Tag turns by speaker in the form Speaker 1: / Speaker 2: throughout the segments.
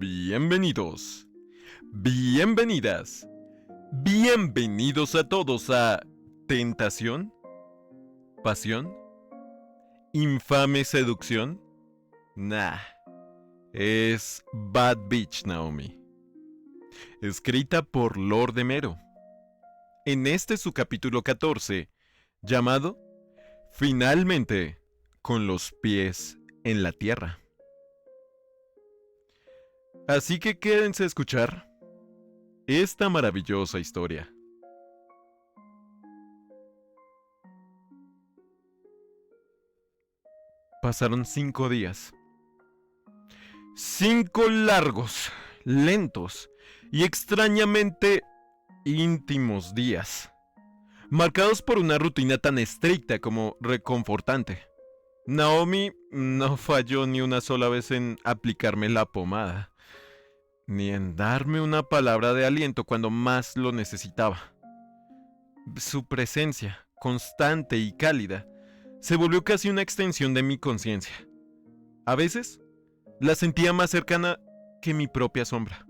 Speaker 1: Bienvenidos, bienvenidas, bienvenidos a todos a Tentación, Pasión, Infame Seducción. Nah, es Bad Bitch Naomi. Escrita por Lord Mero. En este su capítulo 14, llamado Finalmente, con los pies en la tierra. Así que quédense a escuchar esta maravillosa historia. Pasaron 5 días. 5 largos, lentos y extrañamente íntimos días, marcados por una rutina tan estricta como reconfortante. Naomi no falló ni una sola vez en aplicarme la pomada, ni en darme una palabra de aliento cuando más lo necesitaba. Su presencia, constante y cálida, se volvió casi una extensión de mi conciencia. A veces, la sentía más cercana que mi propia sombra.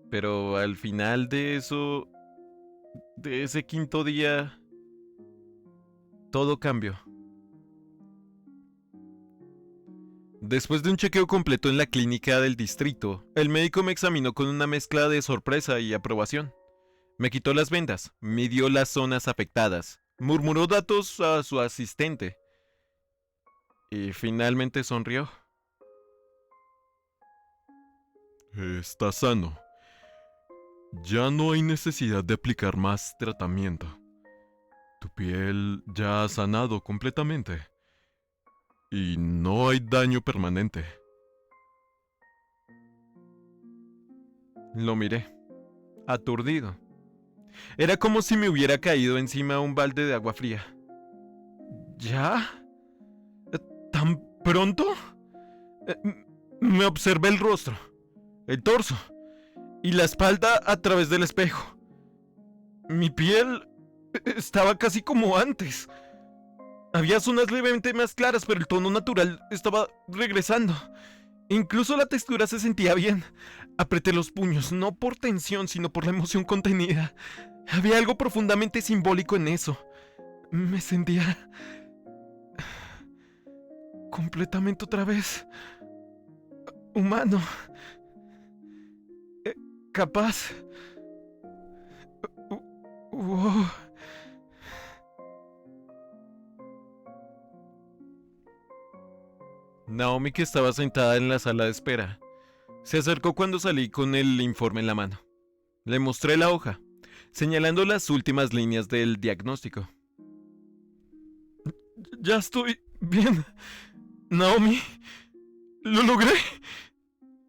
Speaker 1: Pero al final de ese quinto día, todo cambió. Después de un chequeo completo en la clínica del distrito, el médico me examinó con una mezcla de sorpresa y aprobación. Me quitó las vendas, midió las zonas afectadas, murmuró datos a su asistente y finalmente sonrió. Está sano. Ya no hay necesidad de aplicar más tratamiento. Tu piel ya ha sanado completamente. Y no hay daño permanente. Lo miré, aturdido. Era como si me hubiera caído encima un balde de agua fría. ¿Ya? ¿Tan pronto? Me observé el rostro, el torso y la espalda a través del espejo. Mi piel estaba casi como antes. Había zonas levemente más claras, pero el tono natural estaba regresando. Incluso la textura se sentía bien. Apreté los puños, no por tensión, sino por la emoción contenida. Había algo profundamente simbólico en eso. Me sentía completamente otra vez humano. Capaz. Wow. Naomi, que estaba sentada en la sala de espera, se acercó cuando salí con el informe en la mano. Le mostré la hoja, señalando las últimas líneas del diagnóstico. Ya estoy bien, Naomi. Lo logré.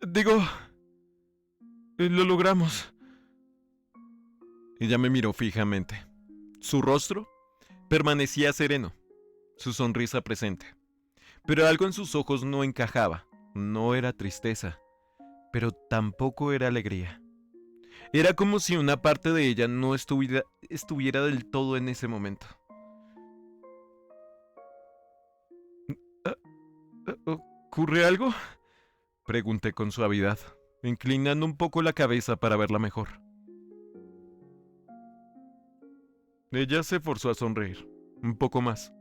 Speaker 1: Digo, lo logramos. Ella me miró fijamente. Su rostro permanecía sereno, su sonrisa presente. Pero algo en sus ojos no encajaba. No era tristeza, pero tampoco era alegría. Era como si una parte de ella no estuviera del todo en ese momento. ¿Ocurre algo?, pregunté con suavidad, inclinando un poco la cabeza para verla mejor. Ella se forzó a sonreír, un poco más,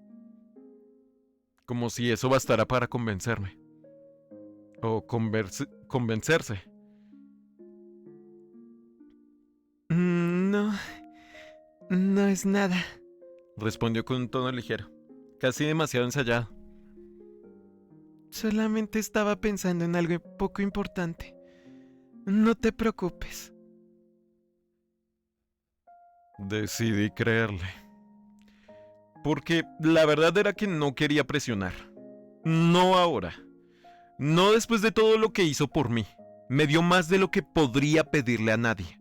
Speaker 1: como si eso bastara para convencerme. O convencerse. No, no es nada, respondió con un tono ligero, casi demasiado ensayado. Solamente estaba pensando en algo poco importante. No te preocupes. Decidí creerle. Porque la verdad era que no quería presionar. No ahora. No después de todo lo que hizo por mí. Me dio más de lo que podría pedirle a nadie.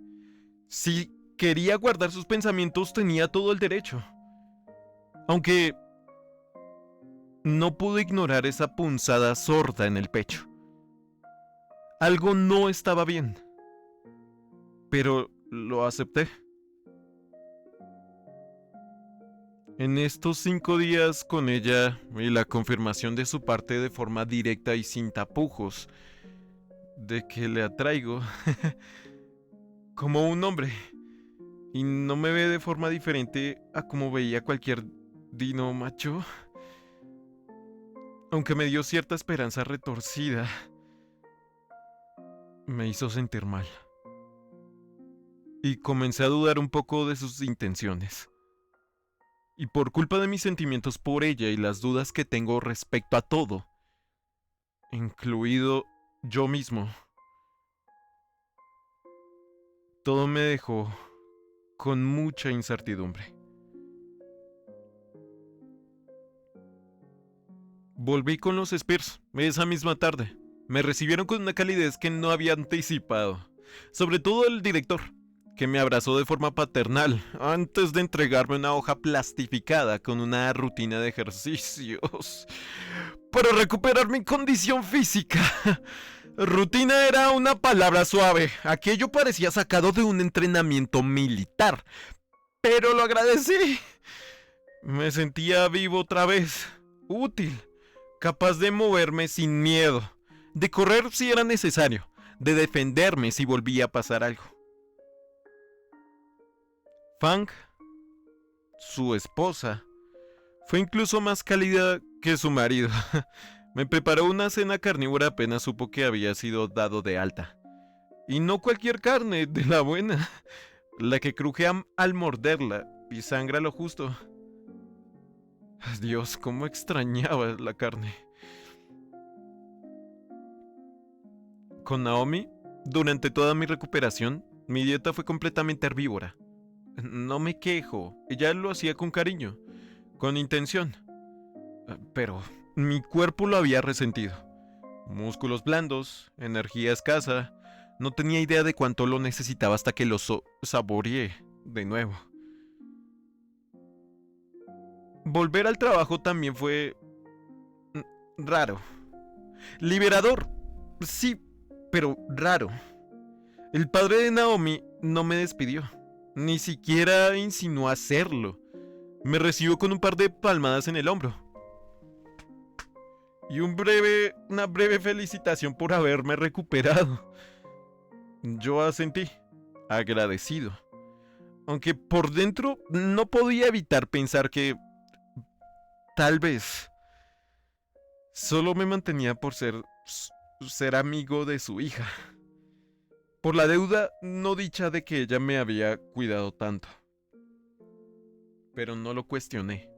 Speaker 1: Si quería guardar sus pensamientos, tenía todo el derecho. Aunque no pude ignorar esa punzada sorda en el pecho. Algo no estaba bien. Pero lo acepté. En estos 5 días con ella y la confirmación de su parte de forma directa y sin tapujos de que le atraigo como un hombre y no me ve de forma diferente a como veía cualquier dino macho, aunque me dio cierta esperanza retorcida, me hizo sentir mal y comencé a dudar un poco de sus intenciones. Y por culpa de mis sentimientos por ella y las dudas que tengo respecto a todo, incluido yo mismo, todo me dejó con mucha incertidumbre. Volví con los Spears esa misma tarde. Me recibieron con una calidez que no había anticipado. Sobre todo el director, que me abrazó de forma paternal antes de entregarme una hoja plastificada con una rutina de ejercicios para recuperar mi condición física. Rutina era una palabra suave. Aquello parecía sacado de un entrenamiento militar. Pero lo agradecí. Me sentía vivo otra vez. Útil. Capaz de moverme sin miedo. De correr si era necesario. De defenderme si volvía a pasar algo. Fang, su esposa, fue incluso más cálida que su marido. Me preparó una cena carnívora apenas supo que había sido dado de alta. Y no cualquier carne, de la buena. La que cruje al morderla y sangra lo justo. Dios, cómo extrañaba la carne. Con Naomi, durante toda mi recuperación, mi dieta fue completamente herbívora. No me quejo, ella lo hacía con cariño, con intención. Pero mi cuerpo lo había resentido. Músculos blandos, energía escasa. No tenía idea de cuánto lo necesitaba hasta que lo saboreé de nuevo. Volver al trabajo también fue raro. Liberador, sí, pero raro. El padre de Naomi no me despidió. Ni siquiera insinuó hacerlo. Me recibió con un par de palmadas en el hombro. Y una breve felicitación por haberme recuperado. Yo asentí, agradecido. Aunque por dentro no podía evitar pensar que tal vez solo me mantenía por ser amigo de su hija. Por la deuda no dicha de que ella me había cuidado tanto. Pero no lo cuestioné.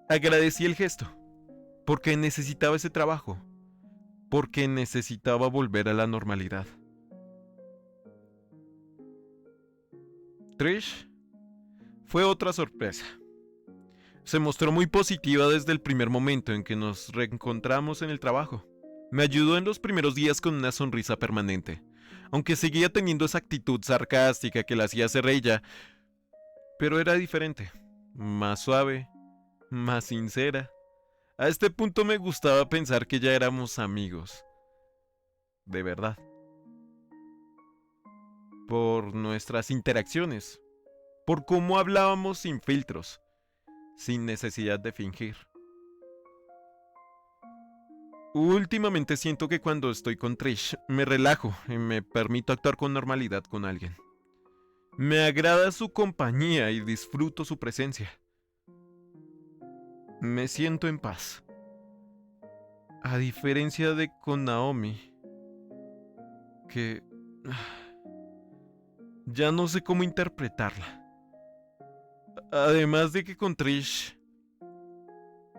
Speaker 1: Agradecí el gesto, porque necesitaba ese trabajo, porque necesitaba volver a la normalidad. Trish fue otra sorpresa. Se mostró muy positiva desde el primer momento en que nos reencontramos en el trabajo. Me ayudó en los primeros días con una sonrisa permanente, aunque seguía teniendo esa actitud sarcástica que la hacía ser ella, pero era diferente, más suave, más sincera. A este punto me gustaba pensar que ya éramos amigos, de verdad, por nuestras interacciones, por cómo hablábamos sin filtros, sin necesidad de fingir. Últimamente siento que cuando estoy con Trish me relajo y me permito actuar con normalidad con alguien. Me agrada su compañía y disfruto su presencia. Me siento en paz. A diferencia de con Naomi, que ya no sé cómo interpretarla. Además de que con Trish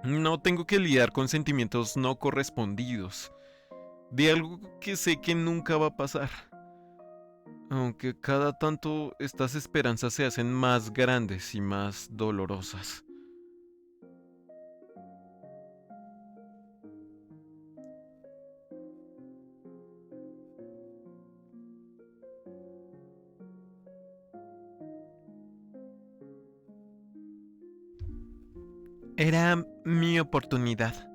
Speaker 1: no tengo que lidiar con sentimientos no correspondidos, de algo que sé que nunca va a pasar. Aunque cada tanto estas esperanzas se hacen más grandes y más dolorosas. Era mi oportunidad.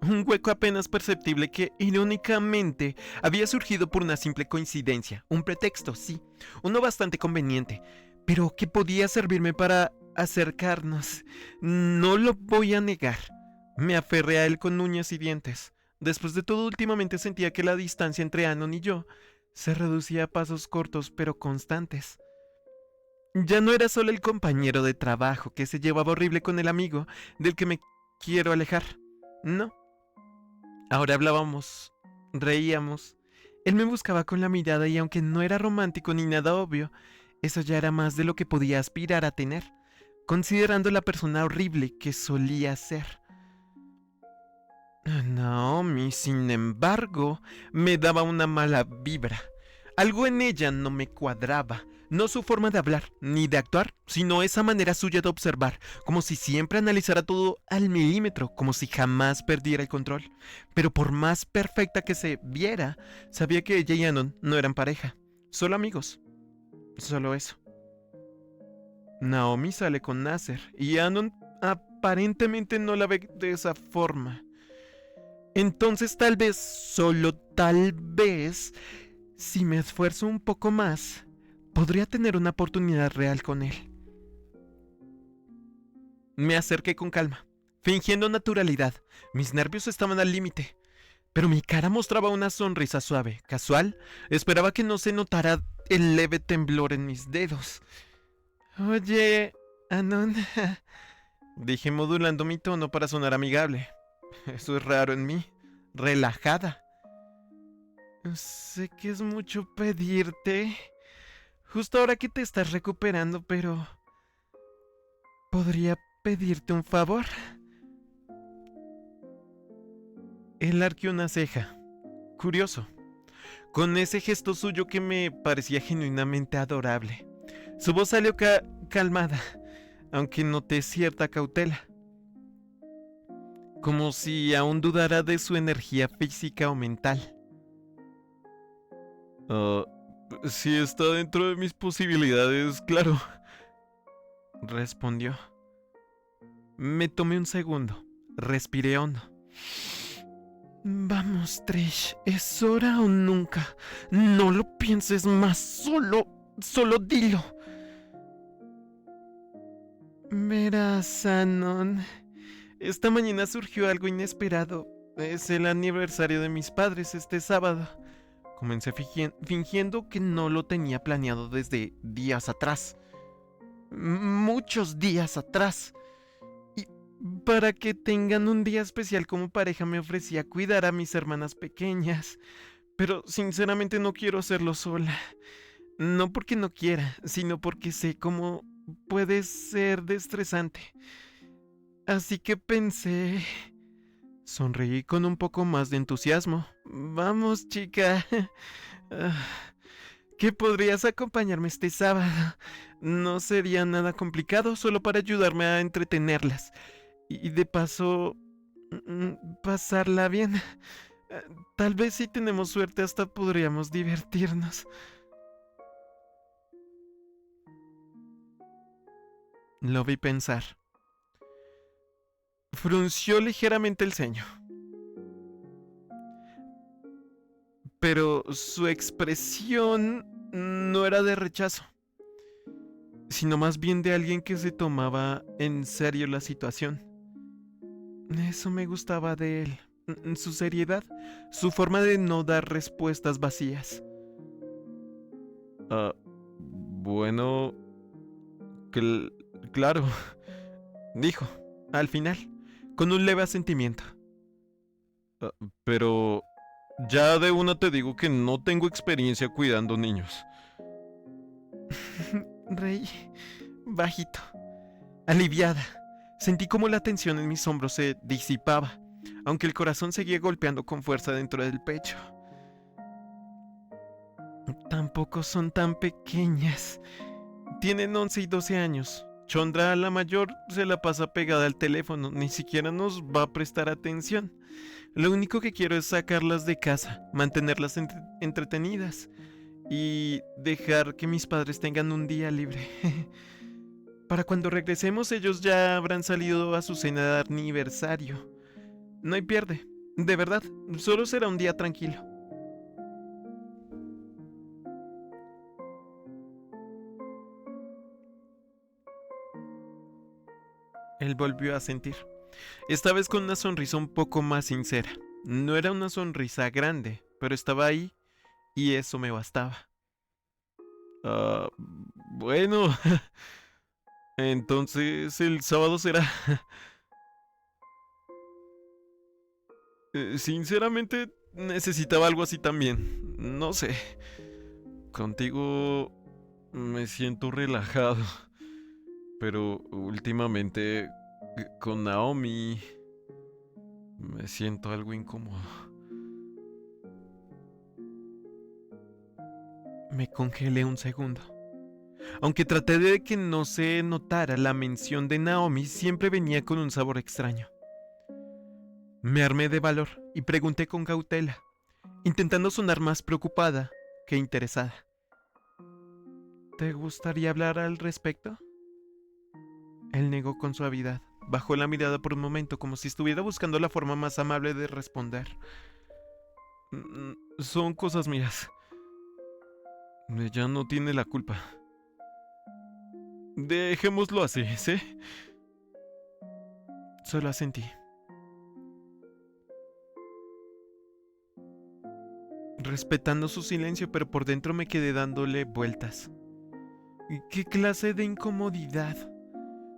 Speaker 1: Un hueco apenas perceptible que, irónicamente, había surgido por una simple coincidencia. Un pretexto, sí. Uno bastante conveniente. Pero que podía servirme para acercarnos. No lo voy a negar. Me aferré a él con uñas y dientes. Después de todo, últimamente sentía que la distancia entre Anon y yo se reducía a pasos cortos pero constantes. Ya no era solo el compañero de trabajo que se llevaba horrible con el amigo del que me quiero alejar. No. Ahora hablábamos, reíamos. Él me buscaba con la mirada y aunque no era romántico ni nada obvio, eso ya era más de lo que podía aspirar a tener, considerando la persona horrible que solía ser. Naomi, sin embargo, me daba una mala vibra. Algo en ella no me cuadraba. No su forma de hablar, ni de actuar, sino esa manera suya de observar, como si siempre analizara todo al milímetro, como si jamás perdiera el control. Pero por más perfecta que se viera, sabía que ella y Anon no eran pareja, solo amigos. Solo eso. Naomi sale con Nasser y Anon aparentemente no la ve de esa forma. Entonces tal vez, solo tal vez, si me esfuerzo un poco más, podría tener una oportunidad real con él. Me acerqué con calma, fingiendo naturalidad. Mis nervios estaban al límite, pero mi cara mostraba una sonrisa suave, casual. Esperaba que no se notara el leve temblor en mis dedos. Oye, Anon, dije modulando mi tono para sonar amigable. Eso es raro en mí. Relajada. Sé que es mucho pedirte. Justo ahora que te estás recuperando, pero... ¿podría pedirte un favor? Él arqueó una ceja. Curioso. Con ese gesto suyo que me parecía genuinamente adorable. Su voz salió calmada, aunque noté cierta cautela. Como si aún dudara de su energía física o mental. Ah, si está dentro de mis posibilidades, claro, respondió. Me tomé un segundo, respiré hondo. Vamos, Trish, ¿es hora o nunca? No lo pienses más, solo dilo. Verás, Anon, esta mañana surgió algo inesperado. Es el aniversario de mis padres este sábado. Comencé fingiendo que no lo tenía planeado desde días atrás. Muchos días atrás. Y para que tengan un día especial como pareja me ofrecía cuidar a mis hermanas pequeñas. Pero sinceramente no quiero hacerlo sola. No porque no quiera, sino porque sé cómo puede ser de estresante. Así que pensé... Sonreí con un poco más de entusiasmo. Vamos, chica. Ah, ¿qué podrías acompañarme este sábado? No sería nada complicado, solo para ayudarme a entretenerlas. Y de paso, pasarla bien. Tal vez si tenemos suerte hasta podríamos divertirnos. Lo vi pensar. Frunció ligeramente el ceño. Pero su expresión no era de rechazo, sino más bien de alguien que se tomaba en serio la situación. Eso me gustaba de él, su seriedad, su forma de no dar respuestas vacías. Ah, bueno, cl- claro, dijo, al final, con un leve asentimiento. Ah, pero ya de una te digo que no tengo experiencia cuidando niños. Reí, bajito, aliviada. Sentí como la tensión en mis hombros se disipaba, aunque el corazón seguía golpeando con fuerza dentro del pecho. Tampoco son tan pequeñas. Tienen 11 y 12 años. Chondra, la mayor, se la pasa pegada al teléfono, ni siquiera nos va a prestar atención. Lo único que quiero es sacarlas de casa, mantenerlas entretenidas y dejar que mis padres tengan un día libre. Para cuando regresemos ellos ya habrán salido a su cena de aniversario. No hay pierde, de verdad, solo será un día tranquilo. Él volvió a sentir, esta vez con una sonrisa un poco más sincera. No era una sonrisa grande, pero estaba ahí y eso me bastaba. Bueno, entonces el sábado será. Sinceramente, necesitaba algo así también. No sé. Contigo me siento relajado. Pero últimamente con Naomi me siento algo incómodo. Me congelé un segundo. Aunque traté de que no se notara, la mención de Naomi siempre venía con un sabor extraño. Me armé de valor y pregunté con cautela, intentando sonar más preocupada que interesada. ¿Te gustaría hablar al respecto? Él negó con suavidad. Bajó la mirada por un momento como si estuviera buscando la forma más amable de responder. Son cosas mías. Ella no tiene la culpa. Dejémoslo así, ¿sí? Solo asentí. Respetando su silencio, pero por dentro me quedé dándole vueltas. ¿Qué clase de incomodidad?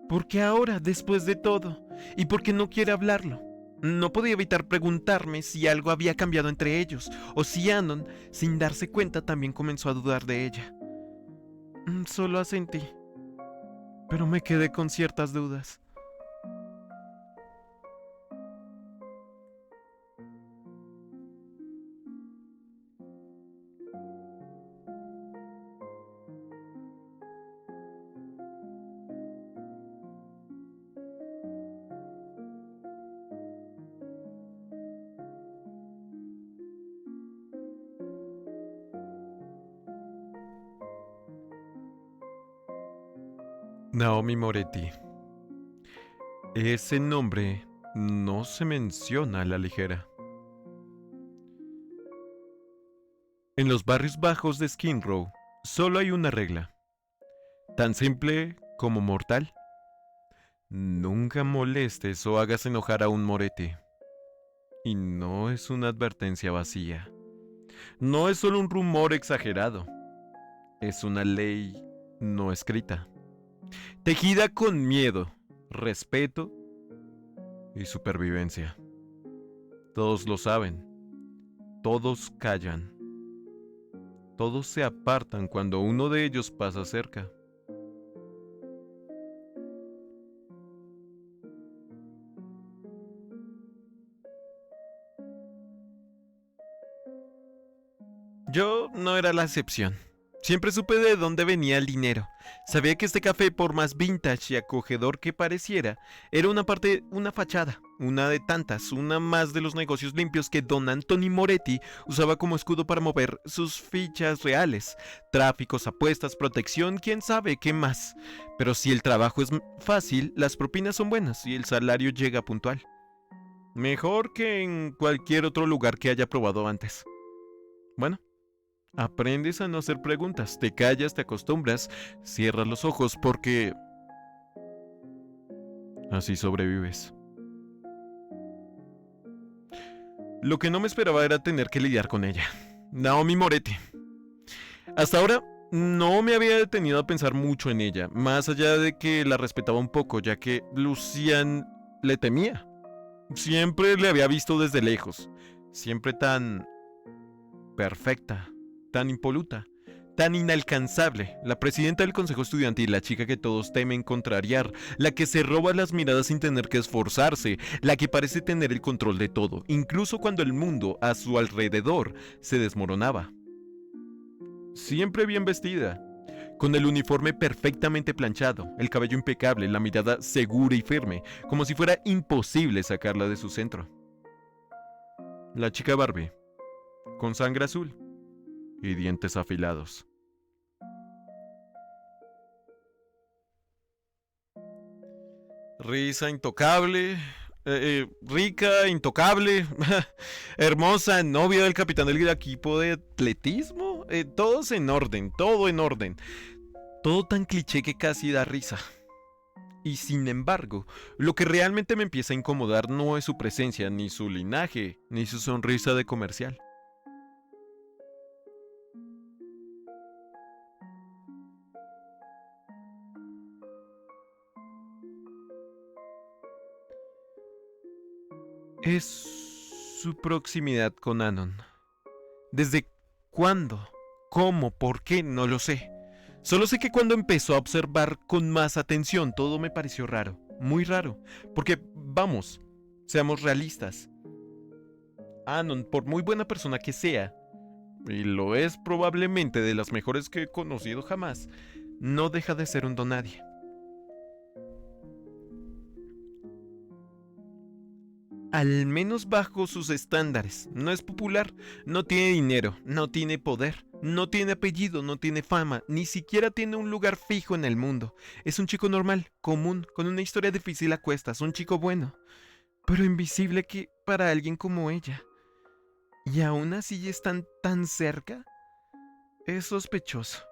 Speaker 1: ¿Por qué ahora, después de todo? ¿Y por qué no quiere hablarlo? No podía evitar preguntarme si algo había cambiado entre ellos, o si Anon, sin darse cuenta, también comenzó a dudar de ella. Solo asentí, pero me quedé con ciertas dudas. Naomi Moretti. Ese nombre no se menciona a la ligera. En los barrios bajos de Skid Row solo hay una regla, tan simple como mortal. Nunca molestes o hagas enojar a un Moretti. Y no es una advertencia vacía. No es solo un rumor exagerado. Es una ley no escrita, tejida con miedo, respeto y supervivencia. Todos lo saben. Todos callan. Todos se apartan cuando uno de ellos pasa cerca. Yo no era la excepción. Siempre supe de dónde venía el dinero. Sabía que este café, por más vintage y acogedor que pareciera, era una fachada, una de tantas, una más de los negocios limpios que don Anthony Moretti usaba como escudo para mover sus fichas reales. Tráficos, apuestas, protección, quién sabe qué más. Pero si el trabajo es fácil, las propinas son buenas y el salario llega puntual. Mejor que en cualquier otro lugar que haya probado antes. Bueno. Aprendes a no hacer preguntas, te callas, te acostumbras, cierras los ojos porque así sobrevives. Lo que no me esperaba era tener que lidiar con ella, Naomi Moretti. Hasta ahora no me había detenido a pensar mucho en ella, más allá de que la respetaba un poco, ya que Lucian le temía. Siempre le había visto desde lejos, siempre tan perfecta, tan impoluta, tan inalcanzable, la presidenta del consejo estudiantil, la chica que todos temen contrariar, la que se roba las miradas sin tener que esforzarse, la que parece tener el control de todo, incluso cuando el mundo a su alrededor se desmoronaba. Siempre bien vestida, con el uniforme perfectamente planchado, el cabello impecable, la mirada segura y firme, como si fuera imposible sacarla de su centro. La chica Barbie, con sangre azul y dientes afilados. Risa intocable, rica, intocable, hermosa, novia del capitán del equipo de atletismo, todos en orden, todo en orden, todo tan cliché que casi da risa. Y sin embargo, lo que realmente me empieza a incomodar no es su presencia, ni su linaje, ni su sonrisa de comercial. Es su proximidad con Anon. ¿Desde cuándo? ¿Cómo? ¿Por qué? No lo sé. Solo sé que cuando empezó a observar con más atención todo me pareció raro, muy raro. Porque, vamos, seamos realistas. Anon, por muy buena persona que sea, y lo es probablemente de las mejores que he conocido jamás, no deja de ser un donadie. Al menos bajo sus estándares. No es popular, no tiene dinero, no tiene poder, no tiene apellido, no tiene fama, ni siquiera tiene un lugar fijo en el mundo. Es un chico normal, común, con una historia difícil a cuestas, un chico bueno, pero invisible que para alguien como ella. Y aún así están tan cerca. Es sospechoso.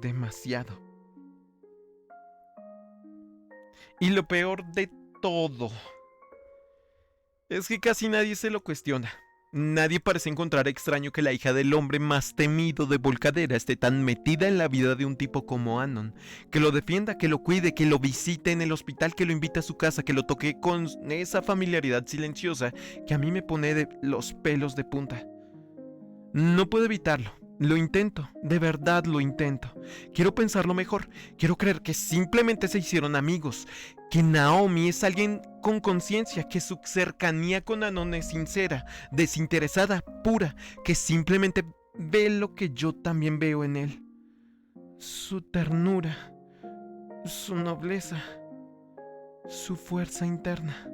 Speaker 1: Demasiado. Y lo peor de todo es que casi nadie se lo cuestiona. Nadie parece encontrar extraño que la hija del hombre más temido de Volcadera esté tan metida en la vida de un tipo como Anon, que lo defienda, que lo cuide, que lo visite en el hospital, que lo invite a su casa, que lo toque con esa familiaridad silenciosa que a mí me pone de los pelos de punta. No puedo evitarlo. Lo intento, de verdad lo intento. Quiero pensarlo mejor. Quiero creer que simplemente se hicieron amigos. Que Naomi es alguien con conciencia. Que su cercanía con Anon es sincera, desinteresada, pura. Que simplemente ve lo que yo también veo en él. Su ternura, su nobleza, su fuerza interna.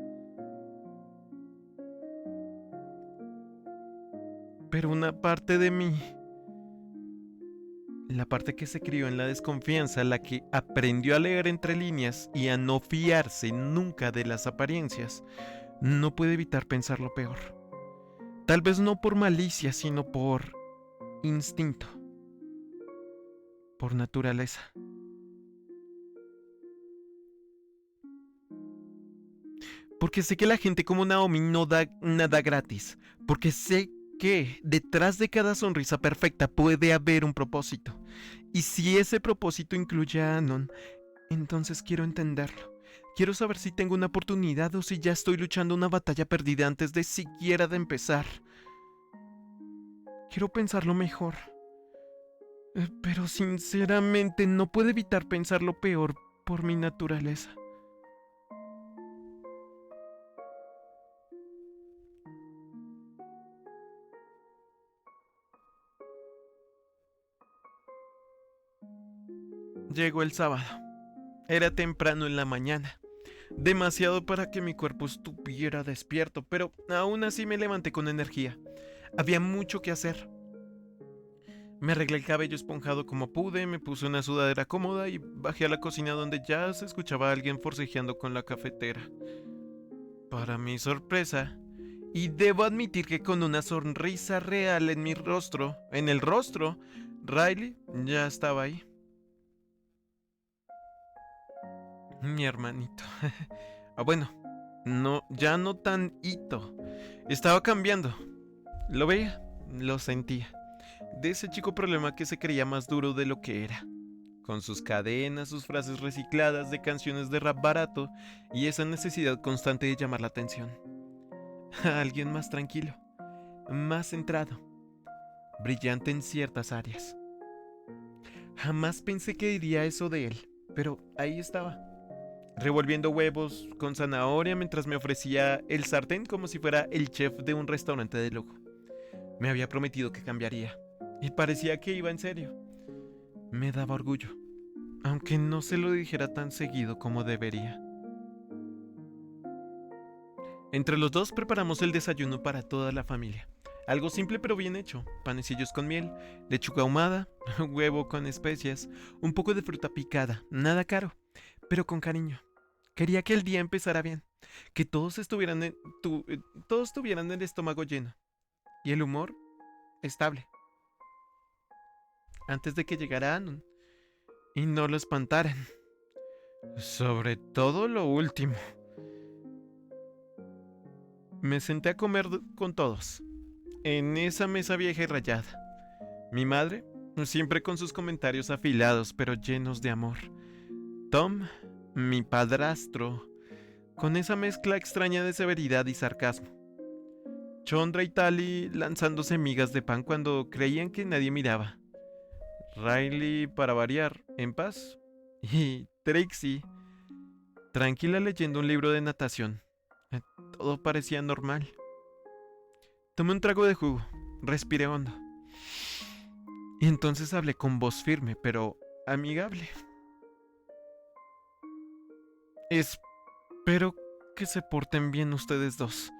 Speaker 1: Pero una parte de mí, la parte que se crió en la desconfianza, la que aprendió a leer entre líneas y a no fiarse nunca de las apariencias, no puede evitar pensar lo peor. Tal vez no por malicia, sino por instinto, por naturaleza. Porque sé que la gente como Naomi no da nada gratis. Porque sé que detrás de cada sonrisa perfecta puede haber un propósito. Y si ese propósito incluye a Anon, entonces quiero entenderlo. Quiero saber si tengo una oportunidad o si ya estoy luchando una batalla perdida antes de siquiera de empezar. Quiero pensarlo mejor. Pero sinceramente no puedo evitar pensar lo peor por mi naturaleza. Llegó el sábado. Era temprano en la mañana. Demasiado para que mi cuerpo estuviera despierto, pero aún así me levanté con energía. Había mucho que hacer. Me arreglé el cabello esponjado como pude, me puse una sudadera cómoda y bajé a la cocina donde ya se escuchaba a alguien forcejeando con la cafetera. Para mi sorpresa, y debo admitir que con una sonrisa real en mi rostro, en el rostro, Riley ya estaba ahí. Mi hermanito. Bueno, no, ya no tan hito. Estaba cambiando. Lo veía, lo sentía. De ese chico problema que se creía más duro de lo que era. Con sus cadenas, sus frases recicladas de canciones de rap barato y esa necesidad constante de llamar la atención. A alguien más tranquilo, más centrado, brillante en ciertas áreas. Jamás pensé que diría eso de él, pero ahí estaba, revolviendo huevos con zanahoria mientras me ofrecía el sartén como si fuera el chef de un restaurante de lujo. Me había prometido que cambiaría, y parecía que iba en serio. Me daba orgullo, aunque no se lo dijera tan seguido como debería. Entre los dos preparamos el desayuno para toda la familia. Algo simple pero bien hecho. Panecillos con miel, lechuga ahumada, huevo con especias, un poco de fruta picada, nada caro, pero con cariño. Quería que el día empezara bien, que todos tuvieran el estómago lleno y el humor estable, antes de que llegara Anon y no lo espantaran. Sobre todo lo último. Me senté a comer con todos, en esa mesa vieja y rayada. Mi madre, siempre con sus comentarios afilados pero llenos de amor. Tom, mi padrastro, con esa mezcla extraña de severidad y sarcasmo. Chondra y Tali lanzándose migas de pan cuando creían que nadie miraba. Riley, para variar, en paz. Y Trixie, tranquila leyendo un libro de natación. Todo parecía normal. Tomé un trago de jugo, respiré hondo. Y entonces hablé con voz firme, pero amigable. Espero que se porten bien ustedes dos,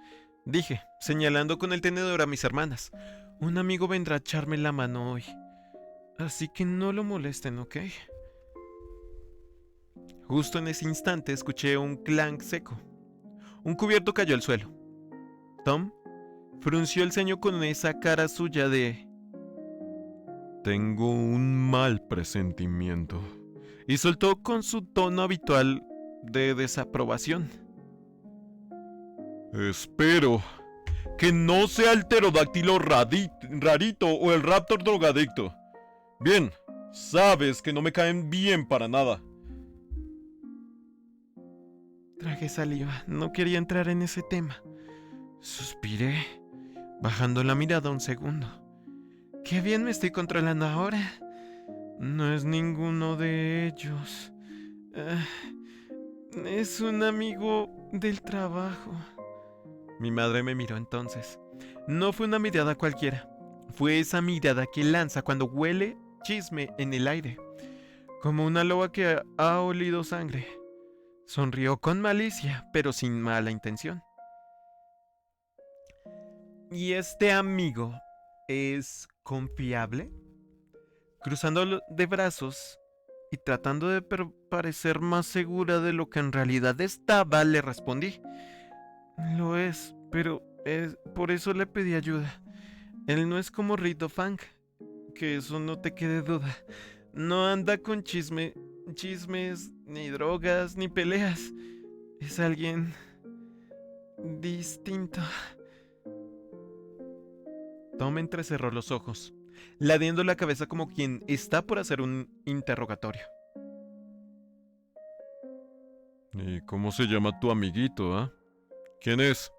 Speaker 1: dije, señalando con el tenedor a mis hermanas. Un amigo vendrá a echarme la mano hoy, así que no lo molesten, ¿ok? Justo en ese instante escuché un clank seco. Un cubierto cayó al suelo. Tom frunció el ceño con esa cara suya de... Tengo un mal presentimiento. Y soltó con su tono habitual de desaprobación. Espero que no sea el pterodáctilo rarito o el raptor drogadicto. Bien, sabes que no me caen bien para nada. Tragué saliva, no quería entrar en ese tema. Suspiré, bajando la mirada un segundo. Qué bien me estoy controlando ahora. No es ninguno de ellos. Es un amigo del trabajo. Mi madre me miró entonces. No fue una mirada cualquiera. Fue esa mirada que lanza cuando huele chisme en el aire. Como una loba que ha olido sangre. Sonrió con malicia, pero sin mala intención. ¿Y este amigo es confiable? Cruzando de brazos y tratando de parecer más segura de lo que en realidad estaba, le respondí. Lo es, pero por eso le pedí ayuda. Él no es como Rito Fang, que eso no te quede duda. No anda con chismes, ni drogas, ni peleas. Es alguien distinto. Tom entrecerró los ojos, ladeando la cabeza como quien está por hacer un interrogatorio. ¿Y cómo se llama tu amiguito, ah? ¿Quién es?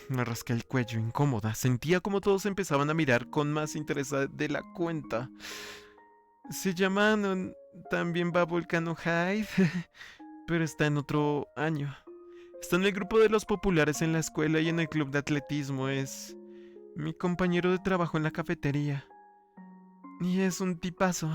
Speaker 1: Me rasqué el cuello, incómoda. Sentía como todos empezaban a mirar con más interés de la cuenta. Se llama también va Volcano High, pero está en otro año. Está en el grupo de los populares en la escuela y en el club de atletismo. Es mi compañero de trabajo en la cafetería. Y es un tipazo.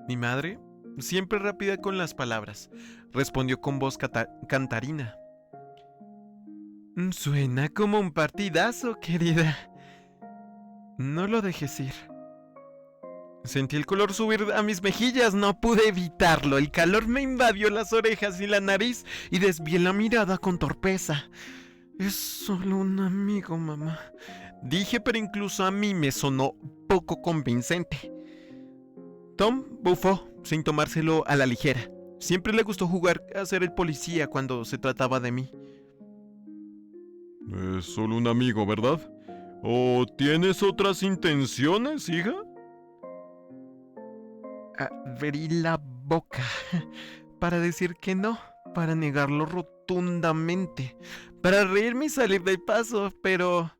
Speaker 1: Mi madre, siempre rápida con las palabras, respondió con voz cantarina. Suena como un partidazo, querida. No lo dejes ir. Sentí el color subir a mis mejillas, no pude evitarlo. El calor me invadió las orejas y la nariz y desvié la mirada con torpeza. Es solo un amigo, mamá. Dije, pero incluso a mí me sonó poco convincente. Tom bufó, sin tomárselo a la ligera. Siempre le gustó jugar a ser el policía cuando se trataba de mí. Es solo un amigo, ¿verdad? ¿O tienes otras intenciones, hija? Abrí la boca para decir que no, para negarlo rotundamente, para reírme y salir del paso, pero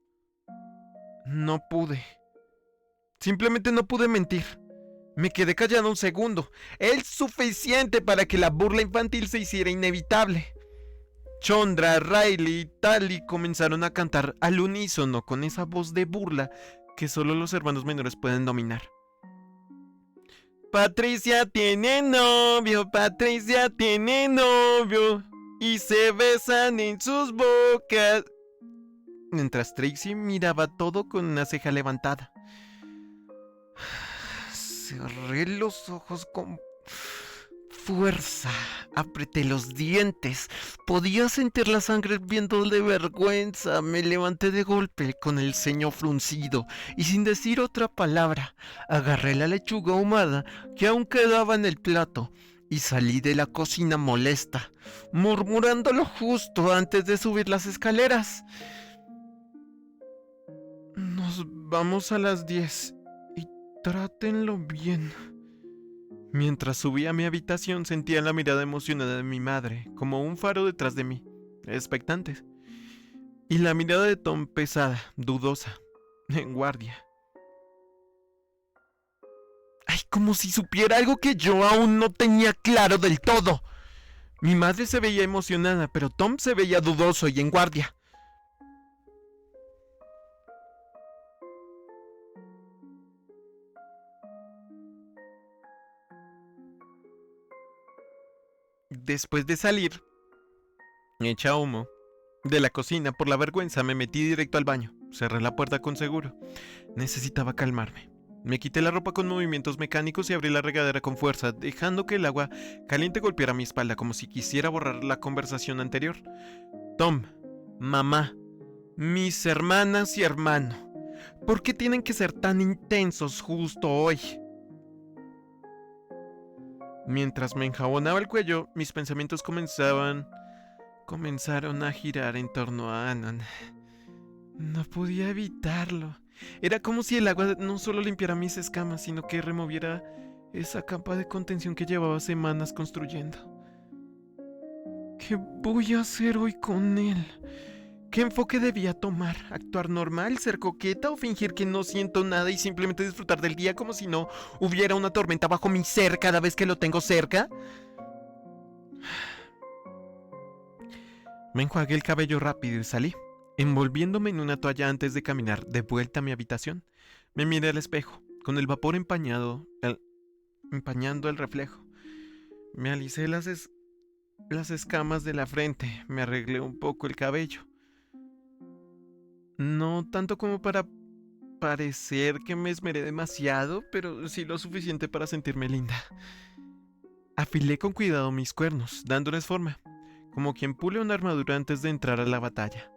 Speaker 1: no pude. Simplemente no pude mentir. Me quedé callado un segundo, el suficiente para que la burla infantil se hiciera inevitable. Chondra, Riley y Tali comenzaron a cantar al unísono con esa voz de burla que solo los hermanos menores pueden dominar. Patricia tiene novio, Patricia tiene novio, y se besan en sus bocas. Mientras Trixie miraba todo con una ceja levantada. Cerré los ojos con fuerza, apreté los dientes. Podía sentir la sangre hirviendo de vergüenza. Me levanté de golpe con el ceño fruncido y sin decir otra palabra, agarré la lechuga ahumada que aún quedaba en el plato y salí de la cocina molesta, murmurándolo justo antes de subir las escaleras. Nos vamos a las 10 y trátenlo bien. Mientras subía a mi habitación sentía la mirada emocionada de mi madre, como un faro detrás de mí, expectante. Y la mirada de Tom pesada, dudosa, en guardia. Ay, como si supiera algo que yo aún no tenía claro del todo. Mi madre se veía emocionada, pero Tom se veía dudoso y en guardia. Después de salir, hecha humo, de la cocina por la vergüenza, me metí directo al baño. Cerré la puerta con seguro. Necesitaba calmarme. Me quité la ropa con movimientos mecánicos y abrí la regadera con fuerza, dejando que el agua caliente golpeara mi espalda como si quisiera borrar la conversación anterior. Tom, mamá, mis hermanas y hermano, ¿por qué tienen que ser tan intensos justo hoy? Mientras me enjabonaba el cuello, mis pensamientos comenzaron a girar en torno a Anon. No podía evitarlo. Era como si el agua no solo limpiara mis escamas, sino que removiera esa capa de contención que llevaba semanas construyendo. ¿Qué voy a hacer hoy con él? ¿Qué enfoque debía tomar? ¿Actuar normal, ser coqueta o fingir que no siento nada y simplemente disfrutar del día como si no hubiera una tormenta bajo mi ser cada vez que lo tengo cerca? Me enjuagué el cabello rápido y salí, envolviéndome en una toalla antes de caminar de vuelta a mi habitación. Me miré al espejo, con el vapor empañando el reflejo. Me alicé las escamas de la frente, me arreglé un poco el cabello. No tanto como para parecer que me esmeré demasiado, pero sí lo suficiente para sentirme linda. Afilé con cuidado mis cuernos, dándoles forma, como quien pule una armadura antes de entrar a la batalla.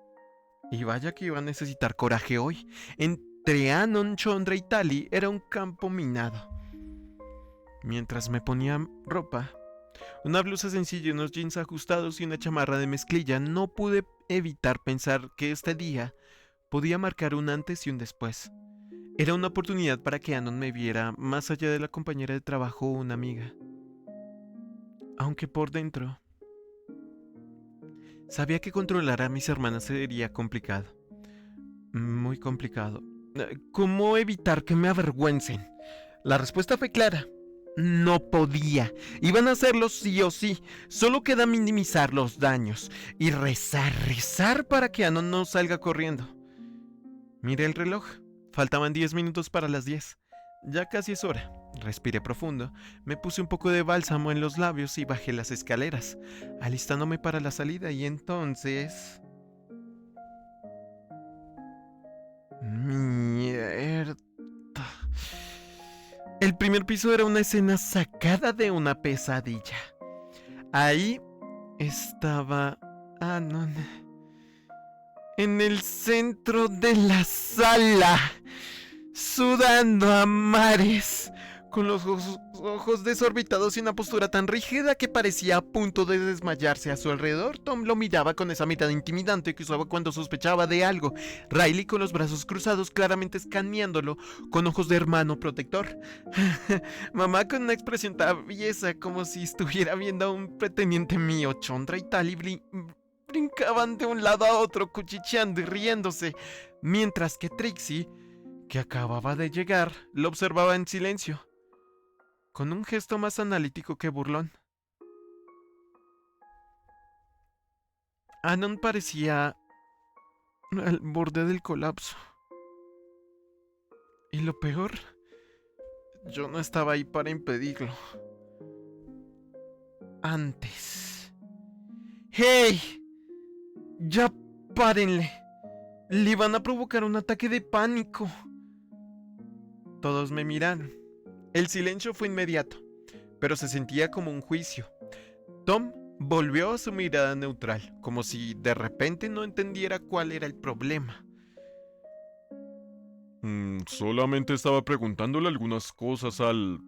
Speaker 1: Y vaya que iba a necesitar coraje hoy. Entre Anon, Chandra y Tali era un campo minado. Mientras me ponía ropa, una blusa sencilla, unos jeans ajustados y una chamarra de mezclilla, no pude evitar pensar que este día podía marcar un antes y un después. Era una oportunidad para que Anon me viera más allá de la compañera de trabajo o una amiga. Aunque por dentro sabía que controlar a mis hermanas sería complicado. Muy complicado. ¿Cómo evitar que me avergüencen? La respuesta fue clara. No podía. Iban a hacerlo sí o sí. Solo queda minimizar los daños y rezar para que Anon no salga corriendo. Miré el reloj. Faltaban 10 minutos para las 10. Ya casi es hora. Respiré profundo, me puse un poco de bálsamo en los labios y bajé las escaleras, alistándome para la salida y entonces... Mierda. El primer piso era una escena sacada de una pesadilla. Ahí estaba Anon, en el centro de la sala, sudando a mares, con los ojos desorbitados y una postura tan rígida que parecía a punto de desmayarse a su alrededor. Tom lo miraba con esa mirada intimidante que usaba cuando sospechaba de algo. Riley con los brazos cruzados, claramente escaneándolo con ojos de hermano protector. Mamá con una expresión traviesa, como si estuviera viendo a un pretendiente mío. Chandra y Tali brincaban de un lado a otro, cuchicheando y riéndose, mientras que Trixie, que acababa de llegar, lo observaba en silencio, con un gesto más analítico que burlón. Anon parecía al borde del colapso. Y lo peor, yo no estaba ahí para impedirlo. Antes. ¡Hey! ¡Ya párenle! Le iban a provocar un ataque de pánico. Todos me miraron. El silencio fue inmediato, pero se sentía como un juicio. Tom volvió a su mirada neutral, como si de repente no entendiera cuál era el problema. Solamente estaba preguntándole algunas cosas al...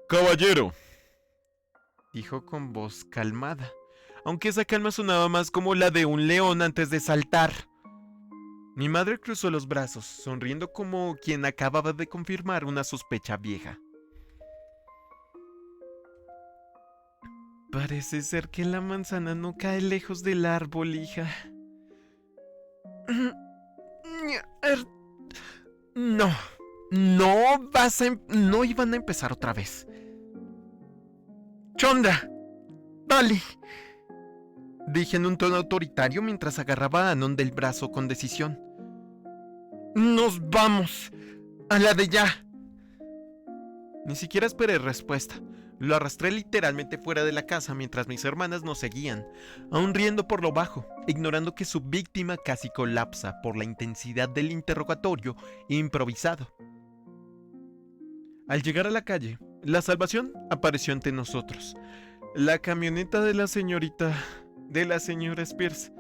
Speaker 1: caballero, dijo con voz calmada, aunque esa calma sonaba más como la de un león antes de saltar. Mi madre cruzó los brazos, sonriendo como quien acababa de confirmar una sospecha vieja. Parece ser que la manzana no cae lejos del árbol, hija. No, no iban a empezar otra vez. Chondra, vale, dije en un tono autoritario mientras agarraba a Anon del brazo con decisión. Nos vamos, a la de ya. Ni siquiera esperé respuesta. Lo arrastré literalmente fuera de la casa mientras mis hermanas nos seguían, aún riendo por lo bajo, ignorando que su víctima casi colapsa por la intensidad del interrogatorio improvisado. Al llegar a la calle, la salvación apareció ante nosotros. La camioneta de la señora Spears,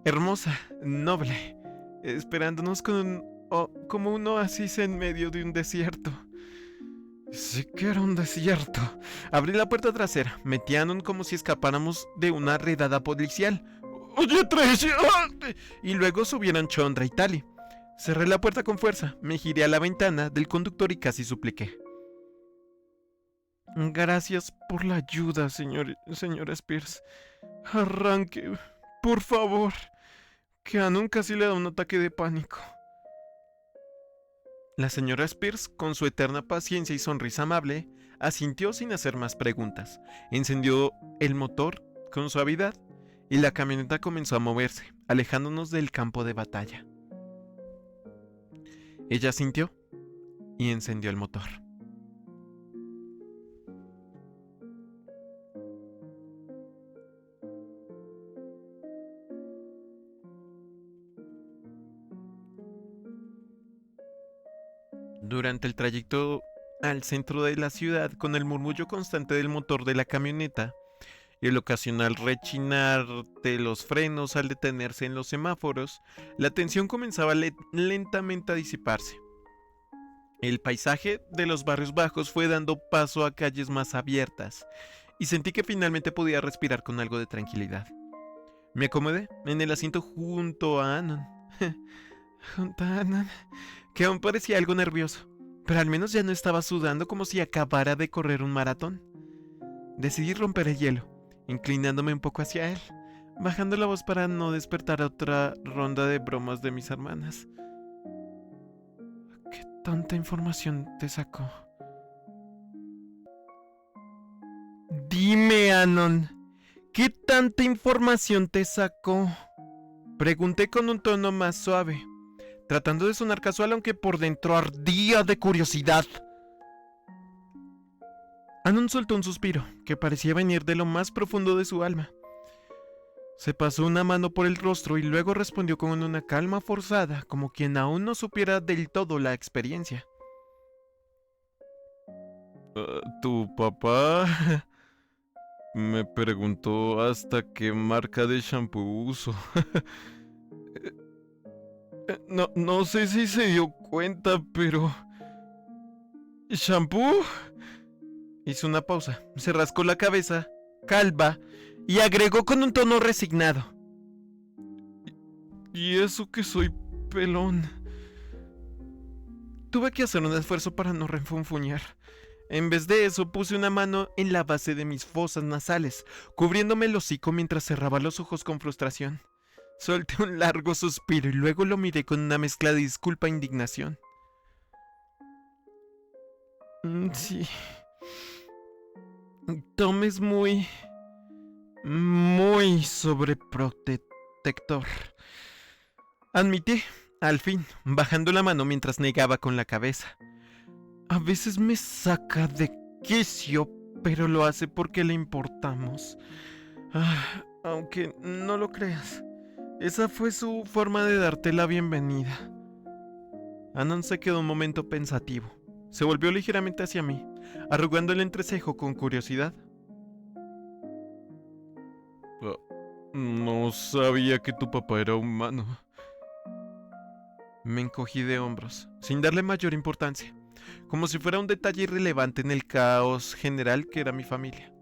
Speaker 1: hermosa, noble, esperándonos como un oasis en medio de un desierto. Sí que era un desierto. Abrí la puerta trasera, metí a Anon como si escapáramos de una redada policial. ¡Oye, Tracy! Y luego subieron Chondra y Tali. Cerré la puerta con fuerza, me giré a la ventana del conductor y casi supliqué. Gracias por la ayuda, señora Spears. Arranque, por favor. Que a Anon casi le da un ataque de pánico. La señora Spears, con su eterna paciencia y sonrisa amable, asintió sin hacer más preguntas. Encendió el motor con suavidad y la camioneta comenzó a moverse, alejándonos del campo de batalla. Ella asintió y encendió el motor. Durante el trayecto al centro de la ciudad, con el murmullo constante del motor de la camioneta y el ocasional rechinar de los frenos al detenerse en los semáforos, la tensión comenzaba lentamente a disiparse. El paisaje de los barrios bajos fue dando paso a calles más abiertas y sentí que finalmente podía respirar con algo de tranquilidad. Me acomodé en el asiento junto a Anon. Que aún parecía algo nervioso, pero al menos ya no estaba sudando como si acabara de correr un maratón. Decidí romper el hielo, inclinándome un poco hacia él, bajando la voz para no despertar a otra ronda de bromas de mis hermanas. ¿Qué tanta información te sacó? Dime, Anon, ¿qué tanta información te sacó? Pregunté con un tono más suave, tratando de sonar casual aunque por dentro ardía de curiosidad. Anon soltó un suspiro que parecía venir de lo más profundo de su alma. Se pasó una mano por el rostro y luego respondió con una calma forzada, como quien aún no supiera del todo la experiencia. ¿Tu papá me preguntó hasta qué marca de shampoo uso? No sé si se dio cuenta, pero... ¿Shampoo? Hizo una pausa, se rascó la cabeza, calva, y agregó con un tono resignado. ¿Y eso que soy pelón? Tuve que hacer un esfuerzo para no refunfuñar. En vez de eso, puse una mano en la base de mis fosas nasales, cubriéndome el hocico mientras cerraba los ojos con frustración. Solté un largo suspiro y luego lo miré con una mezcla de disculpa e indignación. Sí. Tom es muy sobreprotector. Admití, al fin, bajando la mano mientras negaba con la cabeza. A veces me saca de quicio, pero lo hace porque le importamos. Aunque no lo creas, esa fue su forma de darte la bienvenida. Anon se quedó un momento pensativo. Se volvió ligeramente hacia mí, arrugando el entrecejo con curiosidad. No sabía que tu papá era humano. Me encogí de hombros, sin darle mayor importancia, como si fuera un detalle irrelevante en el caos general que era mi familia.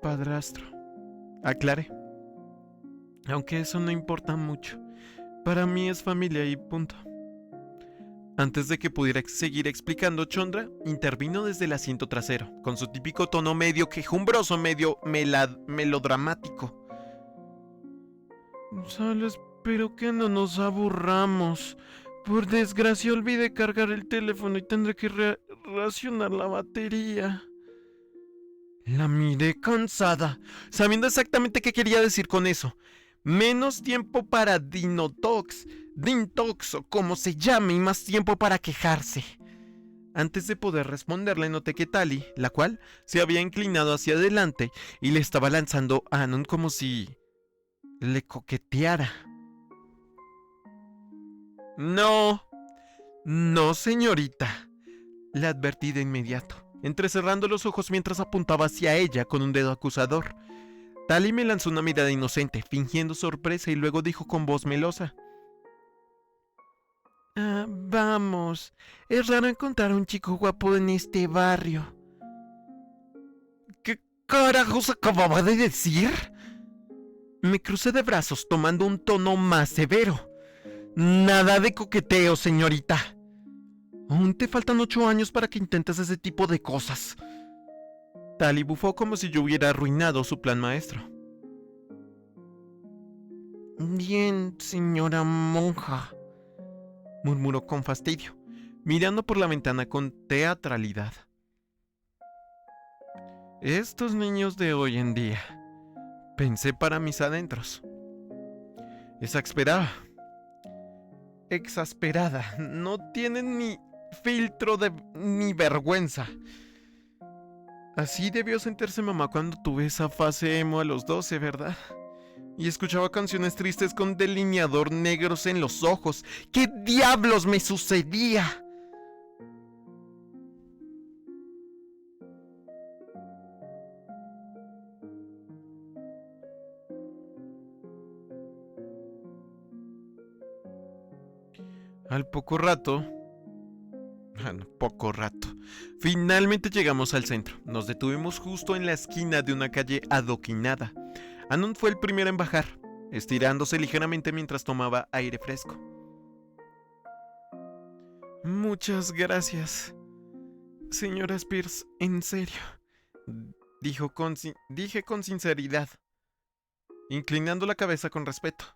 Speaker 1: Padrastro, aclaré. Aunque eso no importa mucho. Para mí es familia y punto. Antes de que pudiera seguir explicando, Chondra intervino desde el asiento trasero, con su típico tono medio quejumbroso, medio melodramático. Solo espero que no nos aburramos. Por desgracia olvidé cargar el teléfono y tendré que racionar la batería. La miré cansada, sabiendo exactamente qué quería decir con eso. Menos tiempo para Dinotox, Dintox o como se llame, y más tiempo para quejarse. Antes de poder responderle, noté que Tali, la cual se había inclinado hacia adelante y le estaba lanzando a Anon como si le coqueteara. No, no, señorita, le advertí de inmediato, entrecerrando los ojos mientras apuntaba hacia ella con un dedo acusador. Tali me lanzó una mirada inocente, fingiendo sorpresa, y luego dijo con voz melosa: vamos, es raro encontrar a un chico guapo en este barrio. ¿Qué carajos acababa de decir? Me crucé de brazos, tomando un tono más severo. Nada de coqueteo, señorita. Aún te faltan 8 años para que intentes ese tipo de cosas. Tali bufó como si yo hubiera arruinado su plan maestro. Bien, señora monja, murmuró con fastidio, mirando por la ventana con teatralidad. Estos niños de hoy en día, pensé para mis adentros. Exasperada, no tienen ni filtro ni vergüenza. Así debió sentirse mamá cuando tuve esa fase emo a los 12, ¿verdad? Y escuchaba canciones tristes con delineador negros en los ojos. ¿Qué diablos me sucedía? Al poco rato, finalmente llegamos al centro. Nos detuvimos justo en la esquina de una calle adoquinada. Anon fue el primero en bajar, estirándose ligeramente mientras tomaba aire fresco. Muchas gracias, señora Spears, en serio, dije con sinceridad, inclinando la cabeza con respeto.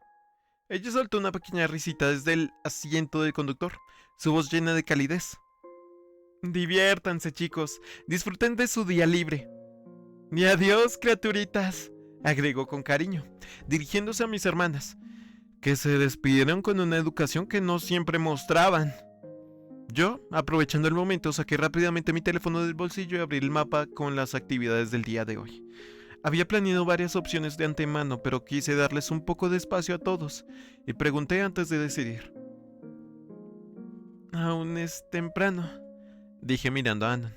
Speaker 1: Ella soltó una pequeña risita desde el asiento del conductor, su voz llena de calidez. Diviértanse, chicos, disfruten de su día libre. Y adiós, criaturitas, agregó con cariño, dirigiéndose a mis hermanas, que se despidieron con una educación que no siempre mostraban. Yo, aprovechando el momento, saqué rápidamente mi teléfono del bolsillo y abrí el mapa con las actividades del día de hoy. Había planeado varias opciones de antemano, pero quise darles un poco de espacio a todos, y pregunté antes de decidir. Aún es temprano, dije mirando a Anon.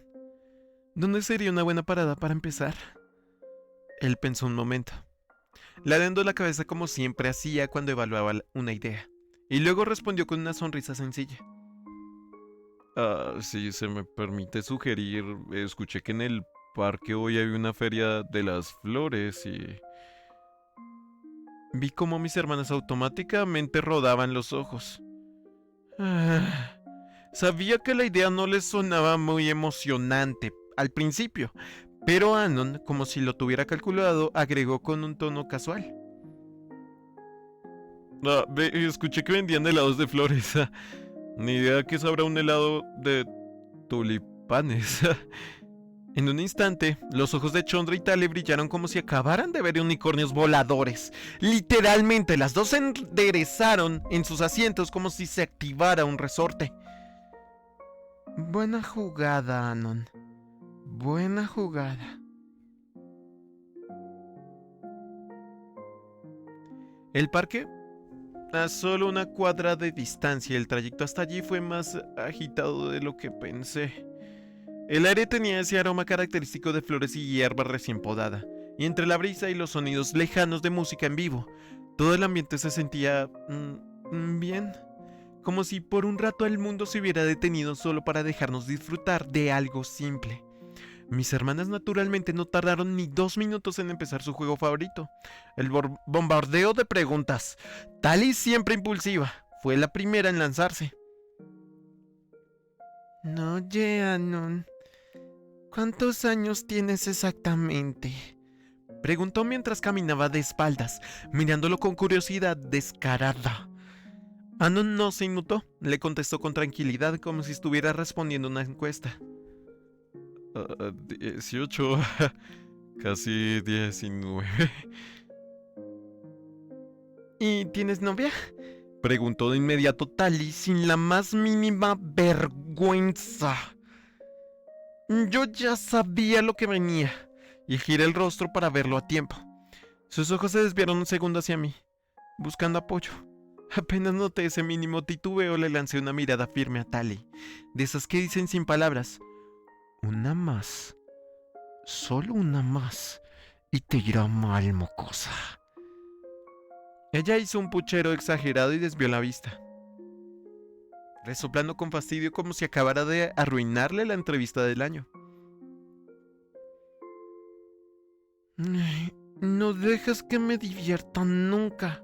Speaker 1: ¿Dónde sería una buena parada para empezar? Él pensó un momento, ladeando la cabeza como siempre hacía cuando evaluaba una idea, y luego respondió con una sonrisa sencilla. Si se me permite sugerir, escuché que en el parque hoy hay una feria de las flores y... Vi cómo mis hermanas automáticamente rodaban los ojos. Sabía que la idea no les sonaba muy emocionante al principio, pero Anon, como si lo tuviera calculado, agregó con un tono casual. Escuché que vendían helados de flores. Ni idea que sabrá un helado de tulipanes. En un instante, los ojos de Chondra y Tali brillaron como si acabaran de ver unicornios voladores. Literalmente, las dos se enderezaron en sus asientos como si se activara un resorte. Buena jugada, Anon. Buena jugada. El parque a solo una cuadra de distancia. El trayecto hasta allí fue más agitado de lo que pensé. El aire tenía ese aroma característico de flores y hierba recién podada, y entre la brisa y los sonidos lejanos de música en vivo, todo el ambiente se sentía bien, como si por un rato el mundo se hubiera detenido solo para dejarnos disfrutar de algo simple. Mis hermanas naturalmente no tardaron ni 2 minutos en empezar su juego favorito, el bombardeo de preguntas. Tali, siempre impulsiva, fue la primera en lanzarse. No, Jeannon. ¿Cuántos años tienes exactamente? Preguntó mientras caminaba de espaldas, mirándolo con curiosidad descarada. Anon no se inmutó, le contestó con tranquilidad como si estuviera respondiendo una encuesta. 18, casi 19. ¿Y tienes novia? Preguntó de inmediato Tali sin la más mínima vergüenza. Yo ya sabía lo que venía, y giré el rostro para verlo a tiempo. Sus ojos se desviaron un segundo hacia mí, buscando apoyo. Apenas noté ese mínimo titubeo, le lancé una mirada firme a Tali, de esas que dicen sin palabras: una más, solo una más, y te irá mal, mocosa. Ella hizo un puchero exagerado y desvió la vista, resoplando con fastidio como si acabara de arruinarle la entrevista del año. No dejas que me divierta nunca.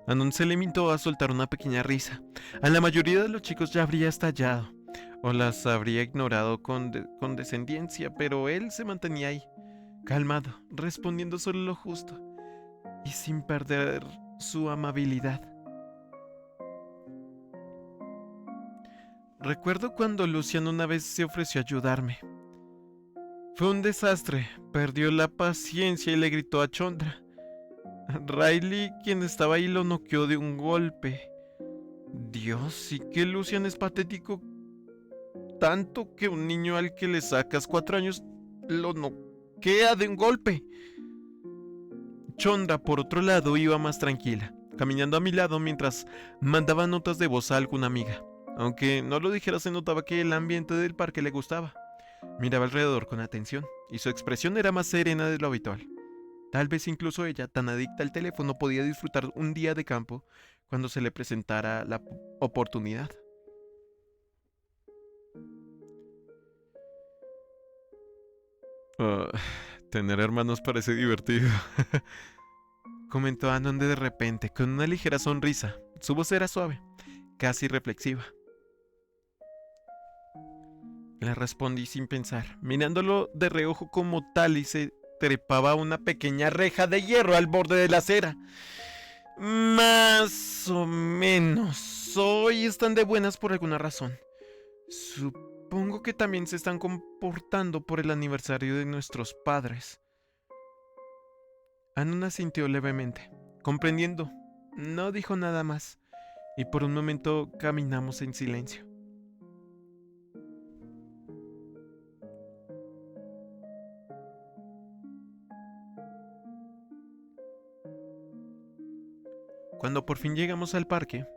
Speaker 1: Anon se limitó a soltar una pequeña risa. A la mayoría de los chicos ya habría estallado, o las habría ignorado con condescendencia, pero él se mantenía ahí, calmado, respondiendo solo lo justo, y sin perder su amabilidad. Recuerdo cuando Lucian una vez se ofreció a ayudarme. Fue un desastre, perdió la paciencia y le gritó a Chondra. Riley, quien estaba ahí, lo noqueó de un golpe. Dios, sí que Lucian es patético, tanto que un niño al que le sacas 4 años lo noquea de un golpe. Chondra, por otro lado, iba más tranquila, caminando a mi lado mientras mandaba notas de voz a alguna amiga. Aunque no lo dijera, se notaba que el ambiente del parque le gustaba. Miraba alrededor con atención, y su expresión era más serena de lo habitual. Tal vez incluso ella, tan adicta al teléfono, podía disfrutar un día de campo cuando se le presentara la oportunidad. Ah, tener hermanos parece divertido, comentó Anon de repente, con una ligera sonrisa. Su voz era suave, casi reflexiva. Le respondí sin pensar, mirándolo de reojo como Tali se trepaba a una pequeña reja de hierro al borde de la acera. Más o menos. Hoy están de buenas por alguna razón. Supongo que también se están comportando por el aniversario de nuestros padres. Anon asintió levemente, comprendiendo. No dijo nada más, y por un momento caminamos en silencio. Cuando por fin llegamos al parque,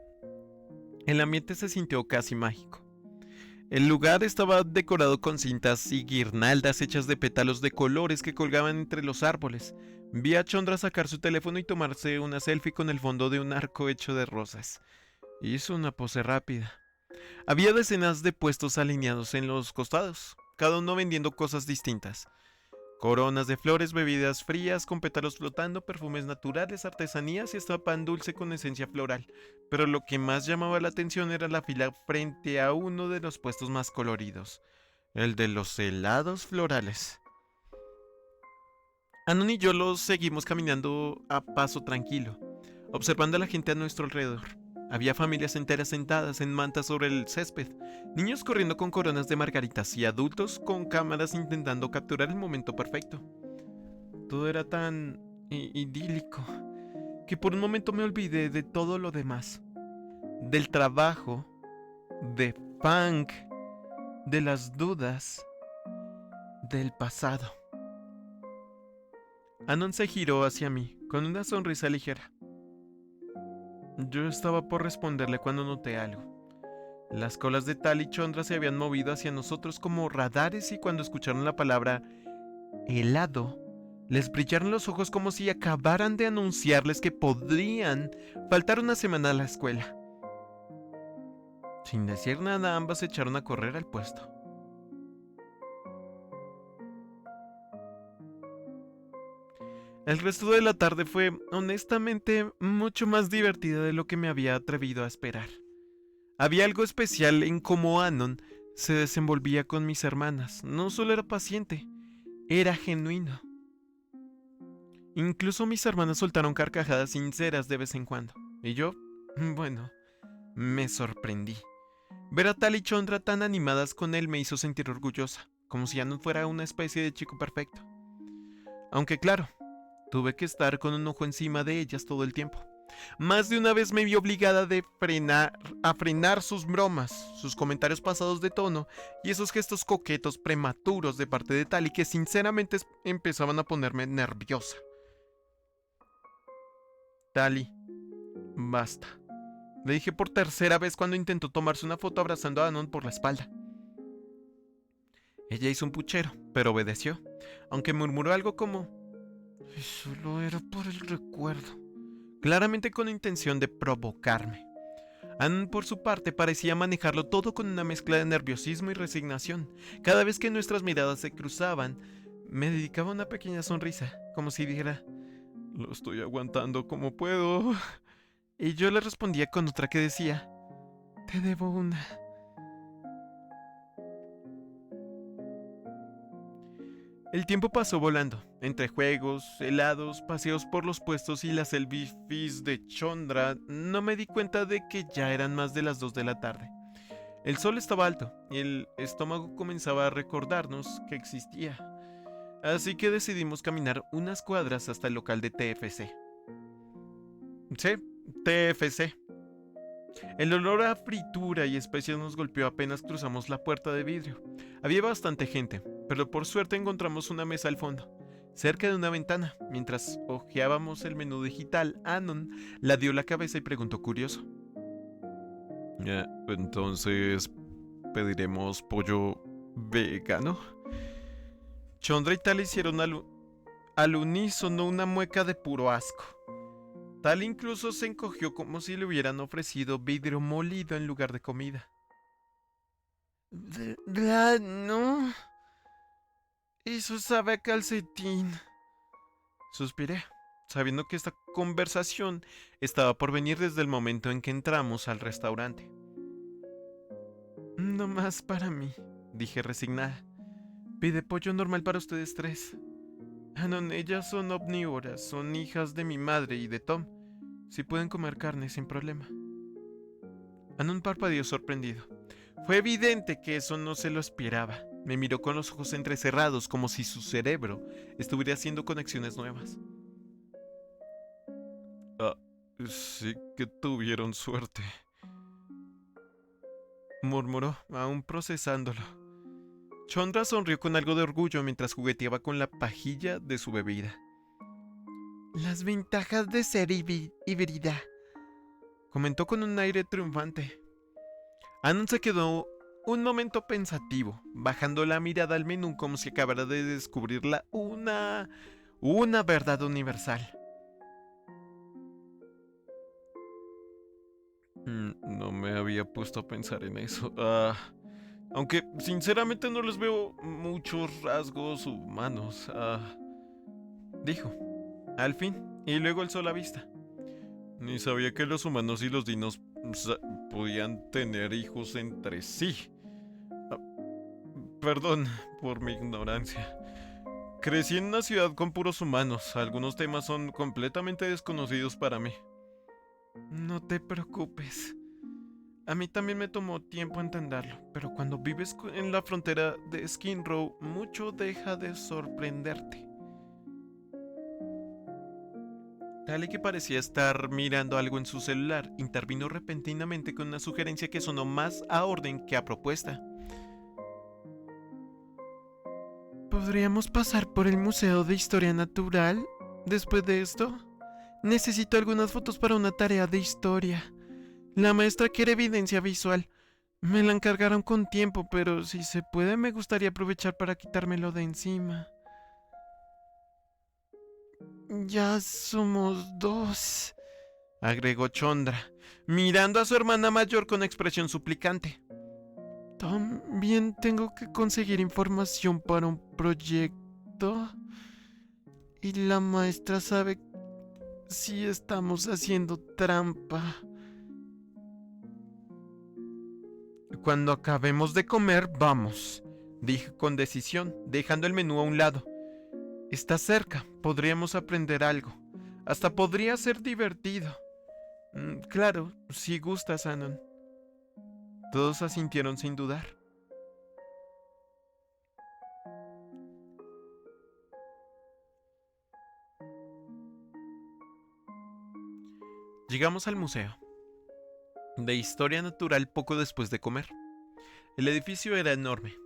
Speaker 1: el ambiente se sintió casi mágico. El lugar estaba decorado con cintas y guirnaldas hechas de pétalos de colores que colgaban entre los árboles. Vi a Chondra sacar su teléfono y tomarse una selfie con el fondo de un arco hecho de rosas. Hizo una pose rápida. Había decenas de puestos alineados en los costados, cada uno vendiendo cosas distintas. Coronas de flores, bebidas frías con pétalos flotando, perfumes naturales, artesanías y hasta pan dulce con esencia floral. Pero lo que más llamaba la atención era la fila frente a uno de los puestos más coloridos, el de los helados florales. Anon y yo los seguimos caminando a paso tranquilo, observando a la gente a nuestro alrededor. Había familias enteras sentadas en mantas sobre el césped, niños corriendo con coronas de margaritas y adultos con cámaras intentando capturar el momento perfecto. Todo era tan idílico que por un momento me olvidé de todo lo demás. Del trabajo, de Fang, de las dudas, del pasado. Anon se giró hacia mí con una sonrisa ligera. Yo estaba por responderle cuando noté algo. Las colas de Tal y Chondra se habían movido hacia nosotros como radares y cuando escucharon la palabra helado, les brillaron los ojos como si acabaran de anunciarles que podrían faltar una semana a la escuela. Sin decir nada, ambas se echaron a correr al puesto. El resto de la tarde fue, honestamente, mucho más divertida de lo que me había atrevido a esperar. Había algo especial en cómo Anon se desenvolvía con mis hermanas. No solo era paciente, era genuino. Incluso mis hermanas soltaron carcajadas sinceras de vez en cuando. Y yo, bueno, me sorprendí. Ver a Tal y Chondra tan animadas con él me hizo sentir orgullosa, como si Anon fuera una especie de chico perfecto. Aunque claro, tuve que estar con un ojo encima de ellas todo el tiempo. Más de una vez me vi obligada a frenar sus bromas, sus comentarios pasados de tono y esos gestos coquetos prematuros de parte de Tali que sinceramente empezaban a ponerme nerviosa. Tali, basta. Le dije por tercera vez cuando intentó tomarse una foto abrazando a Anon por la espalda. Ella hizo un puchero, pero obedeció, aunque murmuró algo como: solo era por el recuerdo, claramente con intención de provocarme. Ann, por su parte, parecía manejarlo todo con una mezcla de nerviosismo y resignación. Cada vez que nuestras miradas se cruzaban, me dedicaba una pequeña sonrisa, como si dijera: lo estoy aguantando como puedo. Y yo le respondía con otra que decía: te debo una. El tiempo pasó volando, entre juegos, helados, paseos por los puestos y las selfies de Chondra. No me di cuenta de que ya eran más de las 2 de la tarde. El sol estaba alto y el estómago comenzaba a recordarnos que existía. Así que decidimos caminar unas cuadras hasta el local de TFC. Sí, TFC. El olor a fritura y especias nos golpeó apenas cruzamos la puerta de vidrio. Había bastante gente, pero por suerte encontramos una mesa al fondo, cerca de una ventana. Mientras hojeábamos el menú digital, Anon la dio la cabeza y preguntó curioso: entonces, ¿pediremos pollo vegano? Chondra y Tal hicieron al unísono una mueca de puro asco. Tal incluso se encogió como si le hubieran ofrecido vidrio molido en lugar de comida. ¿Verdad? No. Eso sabe a calcetín. Suspiré, sabiendo que esta conversación estaba por venir desde el momento en que entramos al restaurante. No más para mí, dije resignada. Pide pollo normal para ustedes tres. No, ellas son omnívoras, son hijas de mi madre y de Tom. Si pueden comer carne sin problema. Anon parpadeó sorprendido. Fue evidente que eso no se lo esperaba. Me miró con los ojos entrecerrados como si su cerebro estuviera haciendo conexiones nuevas. Ah, sí que tuvieron suerte, murmuró, aún procesándolo. Chondra sonrió con algo de orgullo mientras jugueteaba con la pajilla de su bebida. Las ventajas de ser híbrida, comentó con un aire triunfante. Anon se quedó un momento pensativo, bajando la mirada al menú como si acabara de descubrir una verdad universal. No me había puesto a pensar en eso. Aunque sinceramente no les veo muchos rasgos humanos. Dijo, al fin, y luego alzó la vista. Ni sabía que los humanos y los dinos podían tener hijos entre sí. Perdón por mi ignorancia. Crecí en una ciudad con puros humanos. Algunos temas son completamente desconocidos para mí. No te preocupes. A mí también me tomó tiempo entenderlo, pero cuando vives en la frontera de Skin Row, mucho deja de sorprenderte. Tal y que parecía estar mirando algo en su celular, intervino repentinamente con una sugerencia que sonó más a orden que a propuesta. ¿Podríamos pasar por el Museo de Historia Natural después de esto? Necesito algunas fotos para una tarea de historia. La maestra quiere evidencia visual. Me la encargaron con tiempo, pero si se puede me gustaría aprovechar para quitármelo de encima. Ya somos dos, agregó Chondra, mirando a su hermana mayor con expresión suplicante. También tengo que conseguir información para un proyecto. Y la maestra sabe si estamos haciendo trampa. Cuando acabemos de comer, vamos, dije con decisión, dejando el menú a un lado. Está cerca, podríamos aprender algo. Hasta podría ser divertido. Claro, si gustas, Anon. Todos asintieron sin dudar. Llegamos al museo de historia natural poco después de comer. El edificio era enorme.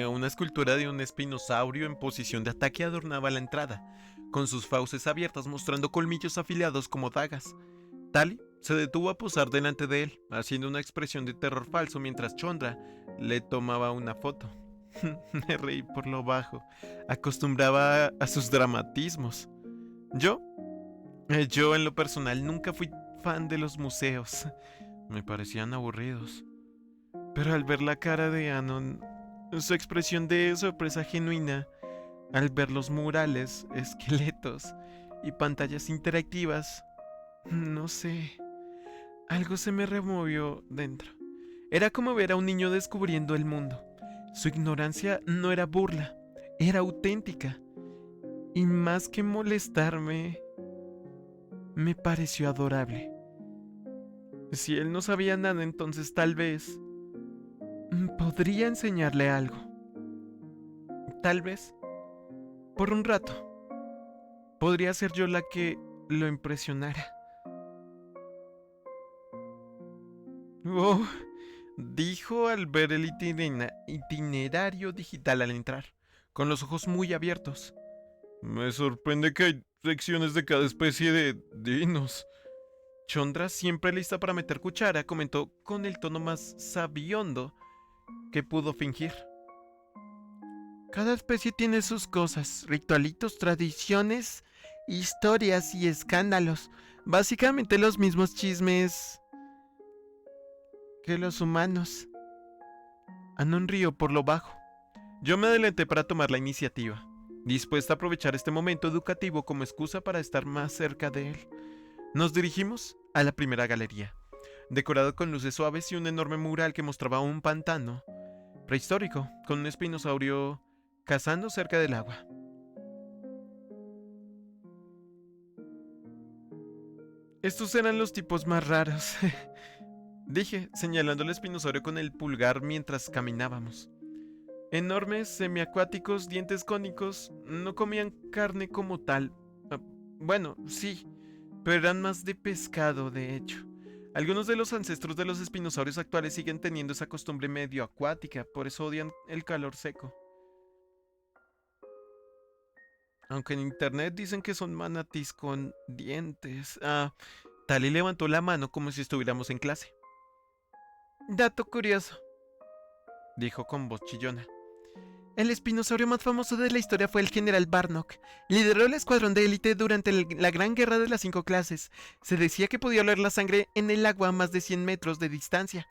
Speaker 1: Una escultura de un espinosaurio en posición de ataque adornaba la entrada, con sus fauces abiertas mostrando colmillos afilados como dagas. Tali se detuvo a posar delante de él, haciendo una expresión de terror falso mientras Chondra le tomaba una foto. Me reí por lo bajo. Acostumbraba a sus dramatismos. Yo en lo personal nunca fui fan de los museos. Me parecían aburridos. Pero al ver la cara de Anon, su expresión de sorpresa genuina, al ver los murales, esqueletos y pantallas interactivas, no sé, algo se me removió dentro. Era como ver a un niño descubriendo el mundo. Su ignorancia no era burla, era auténtica. Y más que molestarme, me pareció adorable. Si él no sabía nada, entonces tal vez podría enseñarle algo. Tal vez, por un rato, podría ser yo la que lo impresionara. Oh, dijo al ver el itinerario digital al entrar, con los ojos muy abiertos. Me sorprende que hay secciones de cada especie de dinos. Chondra, siempre lista para meter cuchara, comentó con el tono más sabiondo que pudo fingir. Cada especie tiene sus cosas, ritualitos, tradiciones, historias y escándalos. Básicamente los mismos chismes que los humanos. Anon rió por lo bajo. Yo me adelanté para tomar la iniciativa, dispuesta a aprovechar este momento educativo como excusa para estar más cerca de él. Nos dirigimos a la primera galería, decorado con luces suaves y un enorme mural que mostraba un pantano prehistórico, con un espinosaurio cazando cerca del agua. Estos eran los tipos más raros, dije, señalando el espinosaurio con el pulgar mientras caminábamos. Enormes, semiacuáticos, dientes cónicos, no comían carne como tal. Bueno, sí, pero eran más de pescado, de hecho. Algunos de los ancestros de los espinosaurios actuales siguen teniendo esa costumbre medio acuática, por eso odian el calor seco. Aunque en internet dicen que son manatís con dientes. Tali levantó la mano como si estuviéramos en clase. Dato curioso, dijo con voz chillona. El espinosaurio más famoso de la historia fue el general Barnock. Lideró el escuadrón de élite durante la Gran Guerra de las 5 Clases. Se decía que podía oler la sangre en el agua a más de 100 metros de distancia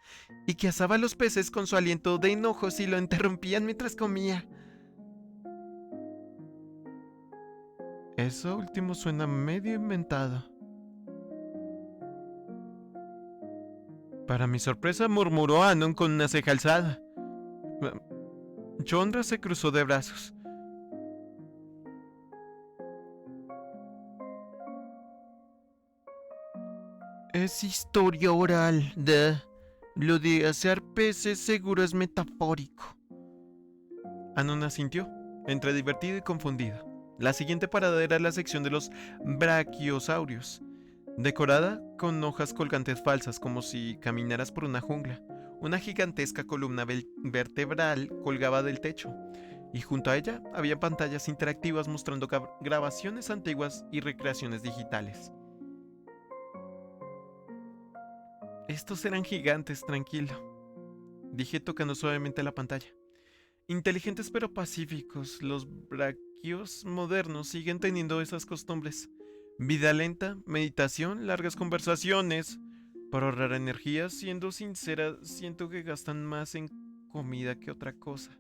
Speaker 1: y que asaba a los peces con su aliento de enojo si lo interrumpían mientras comía. Eso último suena medio inventado. Para mi sorpresa, murmuró Anon con una ceja alzada. Chondra se cruzó de brazos. Es historia oral, lo de hacer peces seguro es metafórico. Anon asintió, entre divertido y confundido. La siguiente parada era la sección de los brachiosaurios, decorada con hojas colgantes falsas como si caminaras por una jungla. Una gigantesca columna vertebral colgaba del techo, y junto a ella había pantallas interactivas mostrando grabaciones antiguas y recreaciones digitales. Estos eran gigantes, tranquilo, dije tocando suavemente la pantalla. Inteligentes pero pacíficos, los braquios modernos siguen teniendo esas costumbres. Vida lenta, meditación, largas conversaciones. Para ahorrar energía, siendo sincera, siento que gastan más en comida que otra cosa.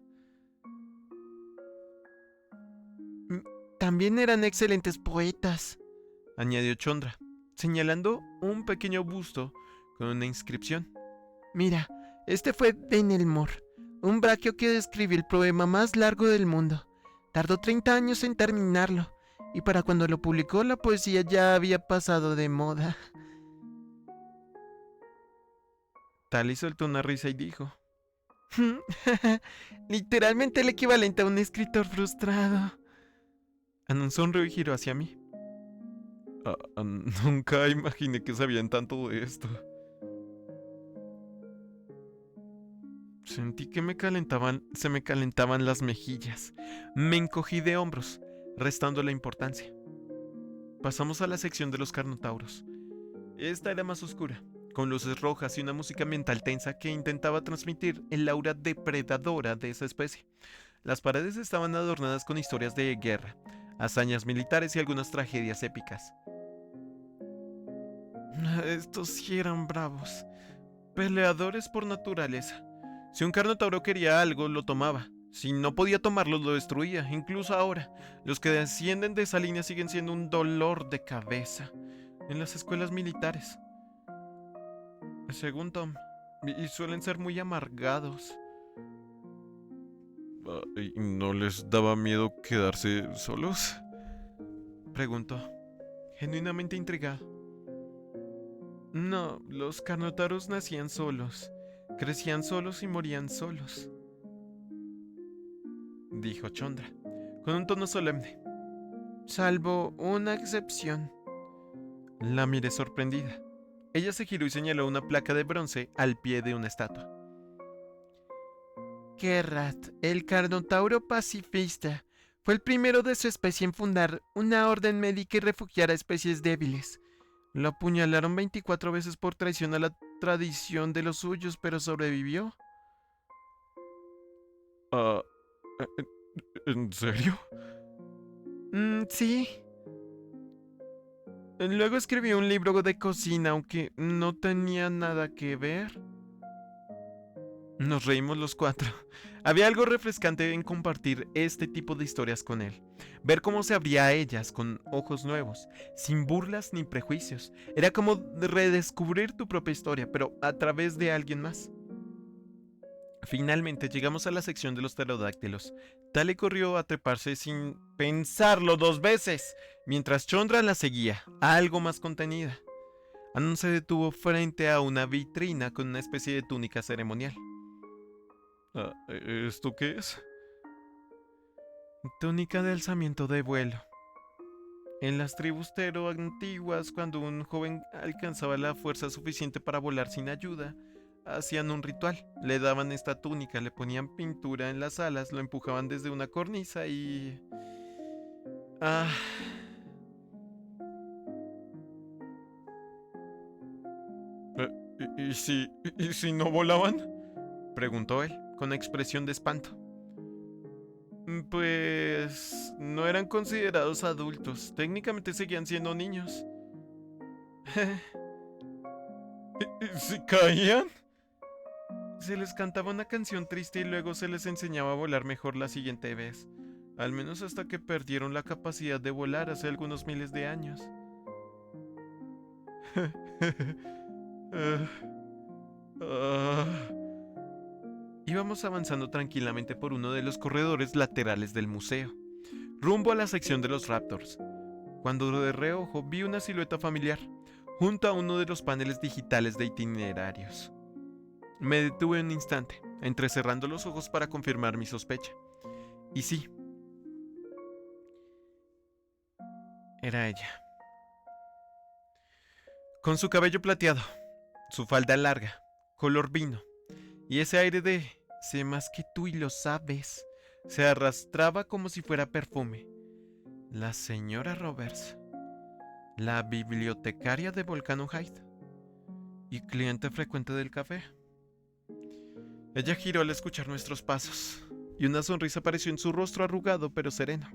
Speaker 1: "Mm, También eran excelentes poetas", añadió Chondra, señalando un pequeño busto con una inscripción. "Mira, este fue Denelmore, un braquio que describe el poema más largo del mundo. Tardó 30 años en terminarlo, y para cuando lo publicó la poesía ya había pasado de moda". Tali soltó una risa y dijo: "Literalmente el equivalente a un escritor frustrado". Anon sonrió y giró hacia mí. Nunca imaginé que sabían tanto de esto. Sentí que se me calentaban las mejillas. Me encogí de hombros, restando la importancia. Pasamos a la sección de los carnotauros. Esta era más oscura, con luces rojas y una música ambiental tensa que intentaba transmitir el aura depredadora de esa especie. Las paredes estaban adornadas con historias de guerra, hazañas militares y algunas tragedias épicas. Estos sí eran bravos, peleadores por naturaleza. Si un carnotauro quería algo, lo tomaba. Si no podía tomarlo, lo destruía. Incluso ahora, los que descienden de esa línea siguen siendo un dolor de cabeza en las escuelas militares. Según Tom, y suelen ser muy amargados. ¿Y no les daba miedo quedarse solos?, preguntó, genuinamente intrigado. No, los carnotauros nacían solos, crecían solos y morían solos, dijo Chondra, con un tono solemne. Salvo una excepción. La miré sorprendida. Ella se giró y señaló una placa de bronce al pie de una estatua. Kerrat, el carnotauro pacifista, fue el primero de su especie en fundar una orden médica y refugiar a especies débiles. Lo apuñalaron 24 veces por traición a la tradición de los suyos, pero sobrevivió. Ah, ¿En serio? Sí. Luego escribió un libro de cocina, aunque no tenía nada que ver. Nos reímos los cuatro. Había algo refrescante en compartir este tipo de historias con él. Ver cómo se abría a ellas con ojos nuevos, sin burlas ni prejuicios. Era como redescubrir tu propia historia, pero a través de alguien más. Finalmente llegamos a la sección de los pterodáctilos. Tale corrió a treparse sin pensarlo 2 veces, mientras Chondra la seguía, algo más contenida. Anon se detuvo frente a una vitrina con una especie de túnica ceremonial. ¿Esto qué es? Túnica de alzamiento de vuelo. En las tribus tero antiguas, cuando un joven alcanzaba la fuerza suficiente para volar sin ayuda, hacían un ritual. Le daban esta túnica, le ponían pintura en las alas, lo empujaban desde una cornisa y... Ah... ¿Y si no volaban?, preguntó él, con expresión de espanto. Pues no eran considerados adultos, técnicamente seguían siendo niños. ¿Y si caían? Se les cantaba una canción triste y luego se les enseñaba a volar mejor la siguiente vez, al menos hasta que perdieron la capacidad de volar hace algunos miles de años. Íbamos avanzando tranquilamente por uno de los corredores laterales del museo, rumbo a la sección de los Raptors, cuando de reojo vi una silueta familiar, junto a uno de los paneles digitales de itinerarios. Me detuve un instante, entrecerrando los ojos para confirmar mi sospecha. Y sí, era ella. Con su cabello plateado, su falda larga, color vino, y ese aire de sé más que tú y lo sabes, Se arrastraba como si fuera perfume. La señora Roberts, la bibliotecaria de Volcano Heights y cliente frecuente del café. Ella giró al escuchar nuestros pasos, y una sonrisa apareció en su rostro arrugado pero sereno.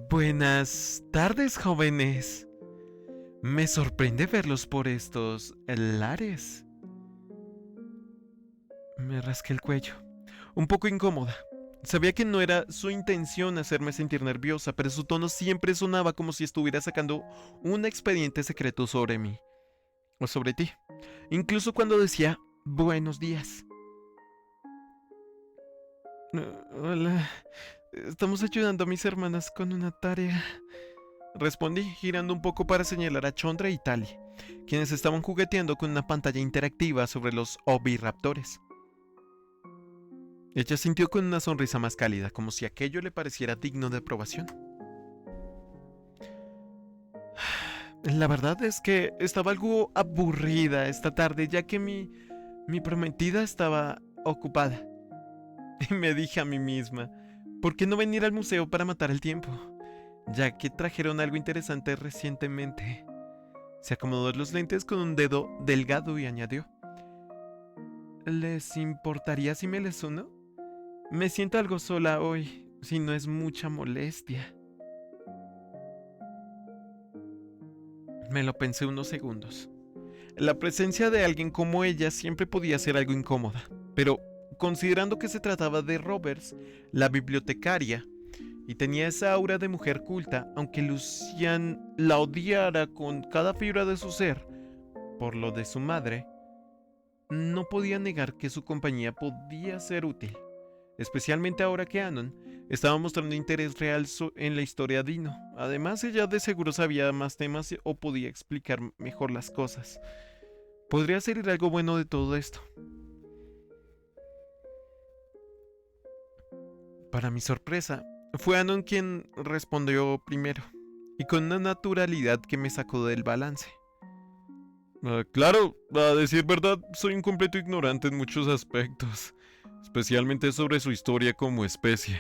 Speaker 1: Buenas tardes, jóvenes. Me sorprende verlos por estos lares. Me rasqué el cuello, un poco incómoda. Sabía que no era su intención hacerme sentir nerviosa, pero su tono siempre sonaba como si estuviera sacando un expediente secreto sobre mí, o sobre ti, incluso cuando decía buenos días. Hola, estamos ayudando a mis hermanas con una tarea. Respondí, girando un poco para señalar a Chondra y Tali, quienes estaban jugueteando con una pantalla interactiva sobre los oviraptores. Ella sintió con una sonrisa más cálida, como si aquello le pareciera digno de aprobación. La verdad es que estaba algo aburrida esta tarde, ya que mi prometida estaba ocupada. Y me dije a mí misma, ¿por qué no venir al museo para matar el tiempo? Ya que trajeron algo interesante recientemente. Se acomodó los lentes con un dedo delgado y añadió: ¿les importaría si me les uno? Me siento algo sola hoy, si no es mucha molestia. Me lo pensé unos segundos. La presencia de alguien como ella siempre podía ser algo incómoda, pero considerando que se trataba de Roberts, la bibliotecaria, y tenía esa aura de mujer culta, aunque Lucian la odiara con cada fibra de su ser por lo de su madre, no podía negar que su compañía podía ser útil, especialmente ahora que Anon estaba mostrando interés real en la historia de Dino. Además, ella de seguro sabía más temas o podía explicar mejor las cosas. Podría salir algo bueno de todo esto. Para mi sorpresa, fue Anon quien respondió primero, y con una naturalidad que me sacó del balance. Claro, a decir verdad, soy un completo ignorante en muchos aspectos, especialmente sobre su historia como especie.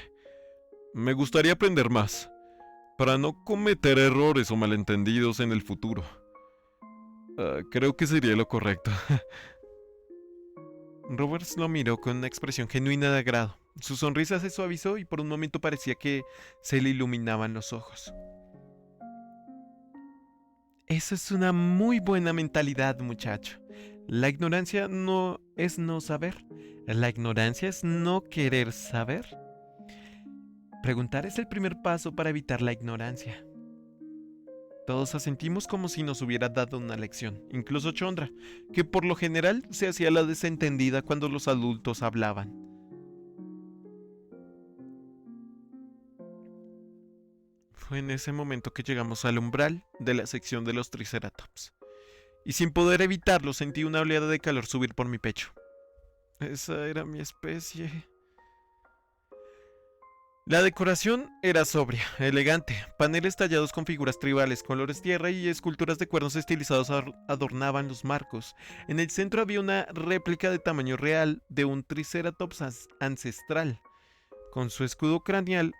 Speaker 1: Me gustaría aprender más, para no cometer errores o malentendidos en el futuro. Creo que sería lo correcto. Roberts lo miró con una expresión genuina de agrado. Su sonrisa se suavizó y por un momento parecía que se le iluminaban los ojos. Eso es una muy buena mentalidad, muchacho. La ignorancia no es no saber. La ignorancia es no querer saber. Preguntar es el primer paso para evitar la ignorancia. Todos asentimos como si nos hubiera dado una lección, incluso Chondra, que por lo general se hacía la desentendida cuando los adultos hablaban. Fue en ese momento que llegamos al umbral de la sección de los Triceratops, y sin poder evitarlo sentí una oleada de calor subir por mi pecho. Esa era mi especie. La decoración era sobria, elegante. Paneles tallados con figuras tribales, colores tierra y esculturas de cuernos estilizados adornaban los marcos. En el centro había una réplica de tamaño real de un Triceratops ancestral, con su escudo craneal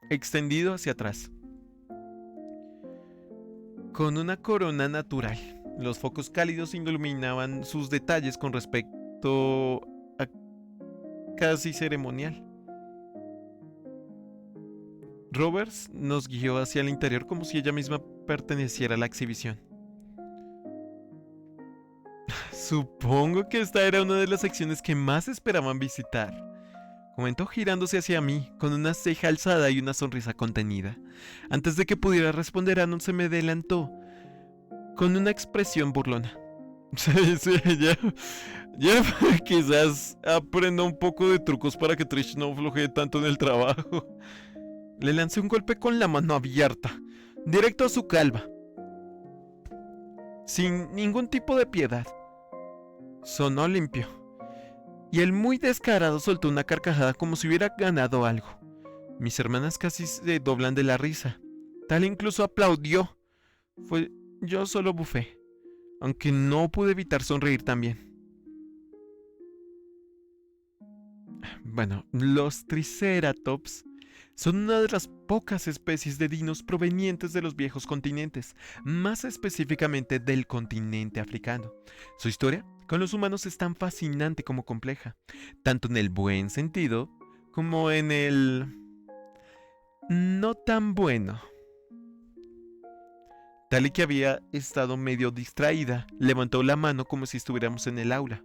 Speaker 1: extendido hacia atrás, con una corona natural. Los focos cálidos iluminaban sus detalles con respecto a casi ceremonial. Roberts nos guió hacia el interior como si ella misma perteneciera a la exhibición. Supongo que esta era una de las secciones que más esperaban visitar, comentó girándose hacia mí, con una ceja alzada y una sonrisa contenida. Antes de que pudiera responder, Anon se me adelantó, con una expresión burlona. Sí, ya, quizás aprenda un poco de trucos para que Trish no flojee tanto en el trabajo. Le lancé un golpe con la mano abierta, directo a su calva, sin ningún tipo de piedad. Sonó limpio, y el muy descarado soltó una carcajada como si hubiera ganado algo. Mis hermanas casi se doblan de la risa. Tal incluso aplaudió. Yo solo bufé, aunque no pude evitar sonreír también. Bueno, los Triceratops son una de las pocas especies de dinos provenientes de los viejos continentes, más específicamente del continente africano. Su historia con los humanos es tan fascinante como compleja, tanto en el buen sentido como en el no tan bueno. Tali, que había estado medio distraída, levantó la mano como si estuviéramos en el aula.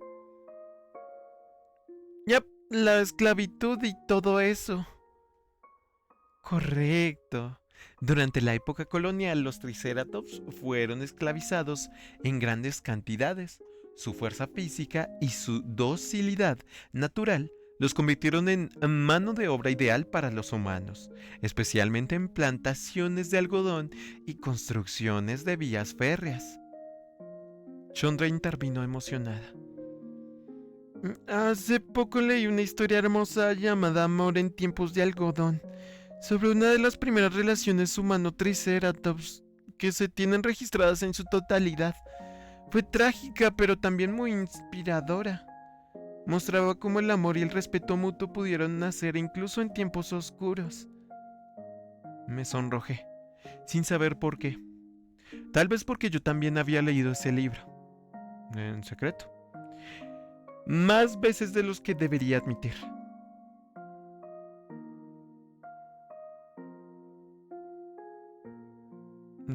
Speaker 1: Ya, la esclavitud y todo eso. Correcto. Durante la época colonial, los Triceratops fueron esclavizados en grandes cantidades. Su fuerza física y su docilidad natural los convirtieron en mano de obra ideal para los humanos, especialmente en plantaciones de algodón y construcciones de vías férreas. Chandra intervino emocionada. Hace poco leí una historia hermosa llamada Amor en tiempos de algodón, sobre una de las primeras relaciones humano-triceratops que se tienen registradas en su totalidad. Fue trágica, pero también muy inspiradora. Mostraba cómo el amor y el respeto mutuo pudieron nacer incluso en tiempos oscuros. Me sonrojé, sin saber por qué. Tal vez porque yo también había leído ese libro. En secreto. Más veces de los que debería admitir.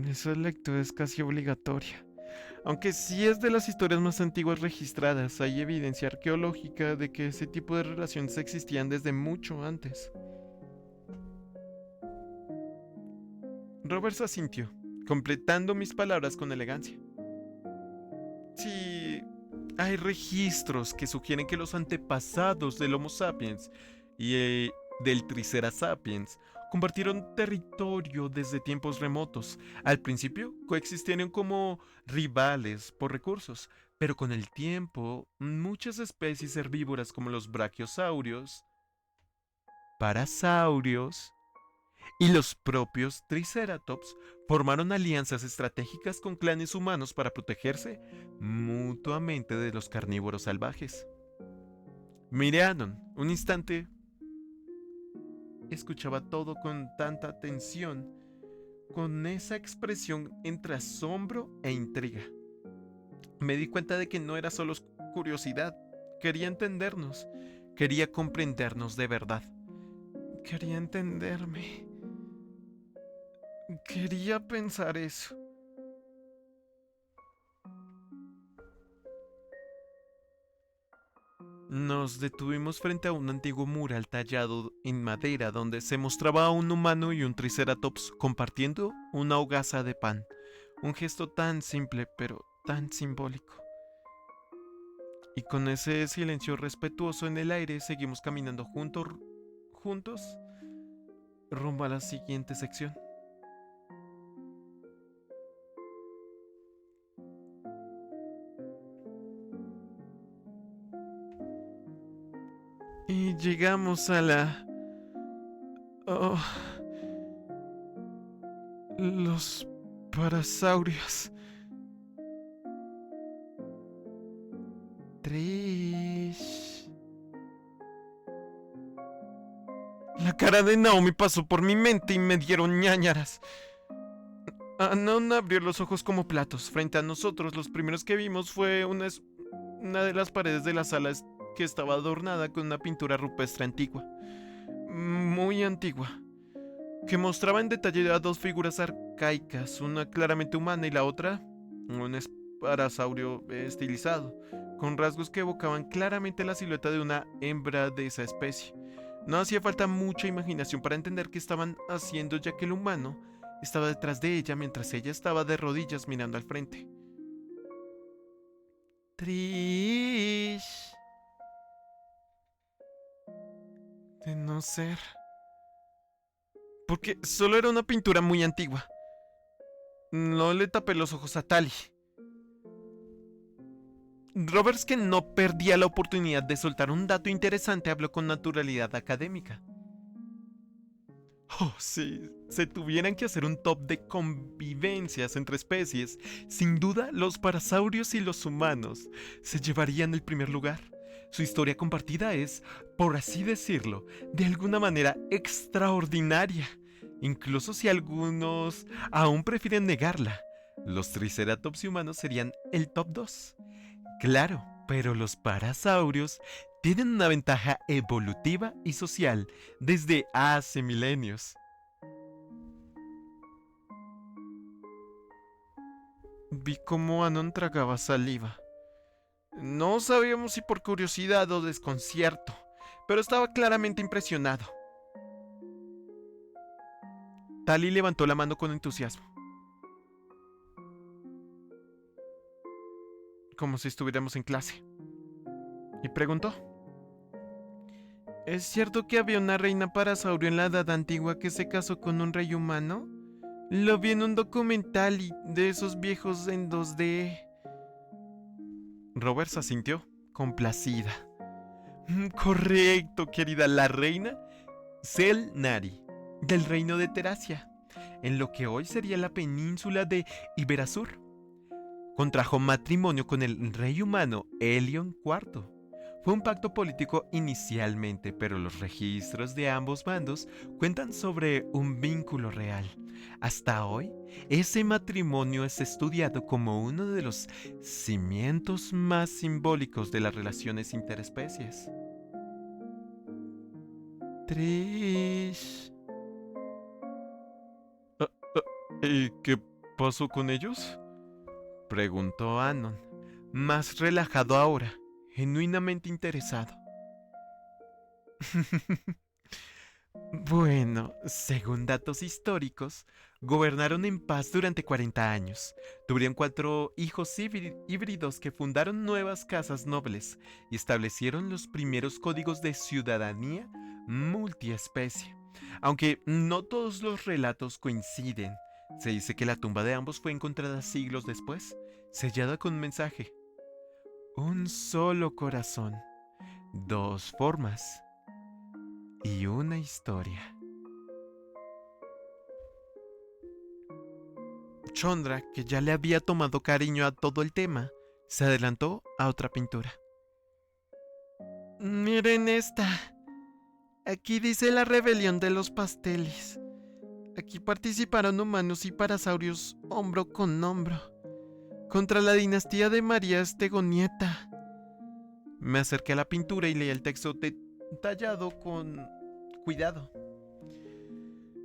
Speaker 1: Esa lectura es casi obligatoria. Aunque sí es de las historias más antiguas registradas, hay evidencia arqueológica de que ese tipo de relaciones existían desde mucho antes. Roberts asintió, completando mis palabras con elegancia. Sí, hay registros que sugieren que los antepasados del Homo sapiens y del Triceratops compartieron territorio desde tiempos remotos. Al principio coexistieron como rivales por recursos, pero con el tiempo muchas especies herbívoras como los brachiosaurios, parasaurios y los propios Triceratops formaron alianzas estratégicas con clanes humanos para protegerse mutuamente de los carnívoros salvajes. Miré a Anon un instante. Escuchaba todo con tanta atención, con esa expresión entre asombro e intriga. Me di cuenta de que no era solo curiosidad, quería entendernos, quería comprendernos de verdad. Quería entenderme. Quería pensar eso. Nos detuvimos frente a un antiguo mural tallado en madera donde se mostraba a un humano y un triceratops compartiendo una hogaza de pan. Un gesto tan simple pero tan simbólico. Y con ese silencio respetuoso en el aire seguimos caminando juntos rumbo a la siguiente sección. Y llegamos a la... Oh, los parasaurios. Trish. La cara de Naomi pasó por mi mente y me dieron ñáñaras. Anon abrió los ojos como platos. Frente a nosotros, los primeros que vimos fue una de las paredes de la sala que estaba adornada con una pintura rupestre antigua. Muy antigua. Que mostraba en detalle a dos figuras arcaicas, una claramente humana y la otra un parasaurio estilizado, con rasgos que evocaban claramente la silueta de una hembra de esa especie. No hacía falta mucha imaginación para entender qué estaban haciendo, ya que el humano estaba detrás de ella mientras ella estaba de rodillas mirando al frente. Trish. De no ser... Porque solo era una pintura muy antigua. No le tapé los ojos a Tali. Roberts, que no perdía la oportunidad de soltar un dato interesante, habló con naturalidad académica. Oh, si se tuvieran que hacer un top de convivencias entre especies, sin duda los parasaurios y los humanos se llevarían el primer lugar. Su historia compartida es, por así decirlo, de alguna manera extraordinaria, incluso si algunos aún prefieren negarla. Los triceratops humanos serían el top 2. Claro, pero los parasaurios tienen una ventaja evolutiva y social desde hace milenios. Vi cómo Anon tragaba saliva. No sabíamos si por curiosidad o desconcierto, pero estaba claramente impresionado. Tali levantó la mano con entusiasmo, como si estuviéramos en clase, y preguntó: ¿es cierto que había una reina parasaurio en la Edad Antigua que se casó con un rey humano? Lo vi en un documental de esos viejos en 2D. Robert se asintió, complacida. Correcto, querida, la reina Selnari, del reino de Teracia, en lo que hoy sería la península de Iberasur. Contrajo matrimonio con el rey humano Helion IV. Fue un pacto político inicialmente, pero los registros de ambos bandos cuentan sobre un vínculo real. Hasta hoy, ese matrimonio es estudiado como uno de los cimientos más simbólicos de las relaciones interespecies. Trish. Ah, ¿Y qué pasó con ellos? Preguntó Anon, más relajado ahora, genuinamente interesado. Bueno, según datos históricos, gobernaron en paz durante 40 años. Tuvieron 4 hijos híbridos que fundaron nuevas casas nobles y establecieron los primeros códigos de ciudadanía multiespecie. Aunque no todos los relatos coinciden, se dice que la tumba de ambos fue encontrada siglos después, sellada con un mensaje: un solo corazón, 2 formas y una historia. Chondra, que ya le había tomado cariño a todo el tema, se adelantó a otra pintura. Miren esta. Aquí dice la rebelión de los pasteles. Aquí participaron humanos y parasaurios hombro con hombro contra la dinastía de María Estegonieta. Me acerqué a la pintura y leí el texto tallado con cuidado.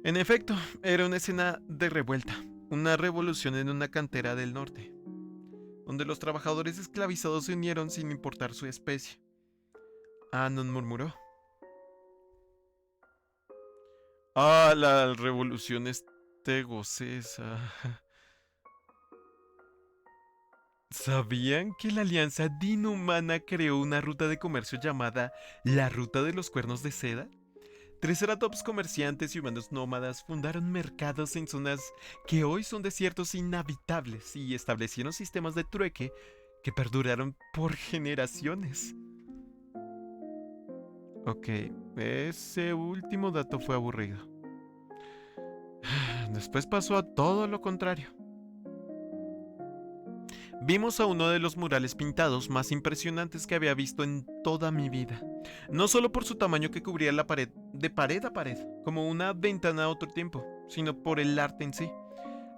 Speaker 1: En efecto, era una escena de revuelta, una revolución en una cantera del norte, donde los trabajadores esclavizados se unieron sin importar su especie. Anon murmuró: ah, la revolución estegocesa. ¿Sabían que la Alianza Dinhumana creó una ruta de comercio llamada la Ruta de los Cuernos de Seda? Triceratops comerciantes y humanos nómadas fundaron mercados en zonas que hoy son desiertos inhabitables y establecieron sistemas de trueque que perduraron por generaciones. Ok, ese último dato fue aburrido. Después pasó a todo lo contrario. Vimos a uno de los murales pintados más impresionantes que había visto en toda mi vida. No solo por su tamaño que cubría la pared de pared a pared, como una ventana a otro tiempo, sino por el arte en sí.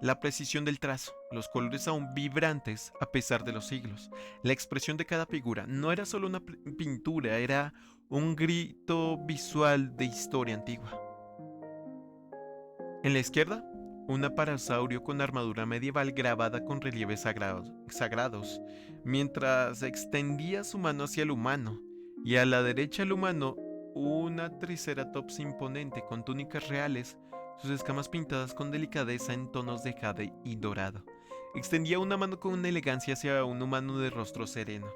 Speaker 1: La precisión del trazo, los colores aún vibrantes a pesar de los siglos. La expresión de cada figura no era solo una pintura, era un grito visual de historia antigua. En la izquierda, un parasaurio con armadura medieval grabada con relieves sagrados, mientras extendía su mano hacia el humano, y a la derecha el humano, una triceratops imponente con túnicas reales, sus escamas pintadas con delicadeza en tonos de jade y dorado. Extendía una mano con una elegancia hacia un humano de rostro sereno.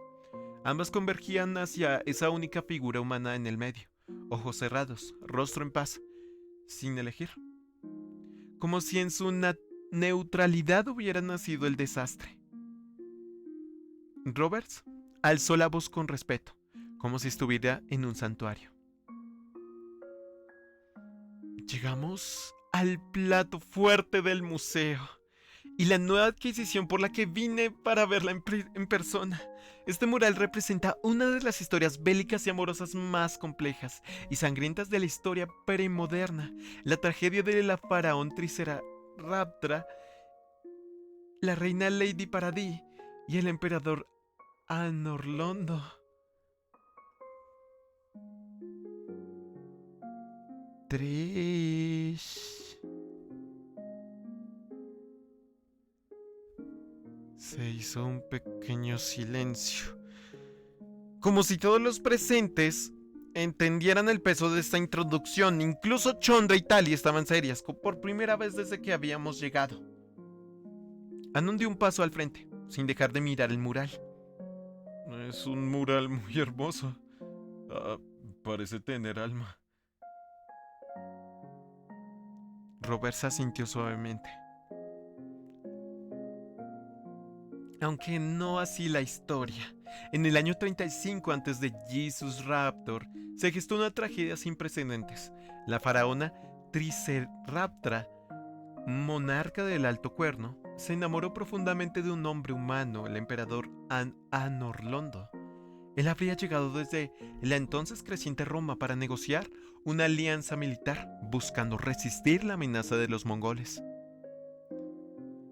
Speaker 1: Ambas convergían hacia esa única figura humana en el medio, ojos cerrados, rostro en paz, sin elegir. Como si en su neutralidad hubiera nacido el desastre. Roberts alzó la voz con respeto, como si estuviera en un santuario. Llegamos al plato fuerte del museo, y la nueva adquisición por la que vine para verla en persona. Este mural representa una de las historias bélicas y amorosas más complejas y sangrientas de la historia premoderna, la tragedia de la faraón Triceraptra, la reina Lady Paradis y el emperador Anorlondo. Trish. Se hizo un pequeño silencio, como si todos los presentes entendieran el peso de esta introducción. Incluso Chondra y Tali estaban serias, por primera vez desde que habíamos llegado. Anon dio un paso al frente, sin dejar de mirar el mural. Es un mural muy hermoso. Parece tener alma. Robert se asintió suavemente. Aunque no así la historia. En el año 35 antes de Jesus Raptor se gestó una tragedia sin precedentes. La faraona Triceraptra, monarca del Alto Cuerno, se enamoró profundamente de un hombre humano, el emperador Anorlondo. Él habría llegado desde la entonces creciente Roma para negociar una alianza militar, buscando resistir la amenaza de los mongoles.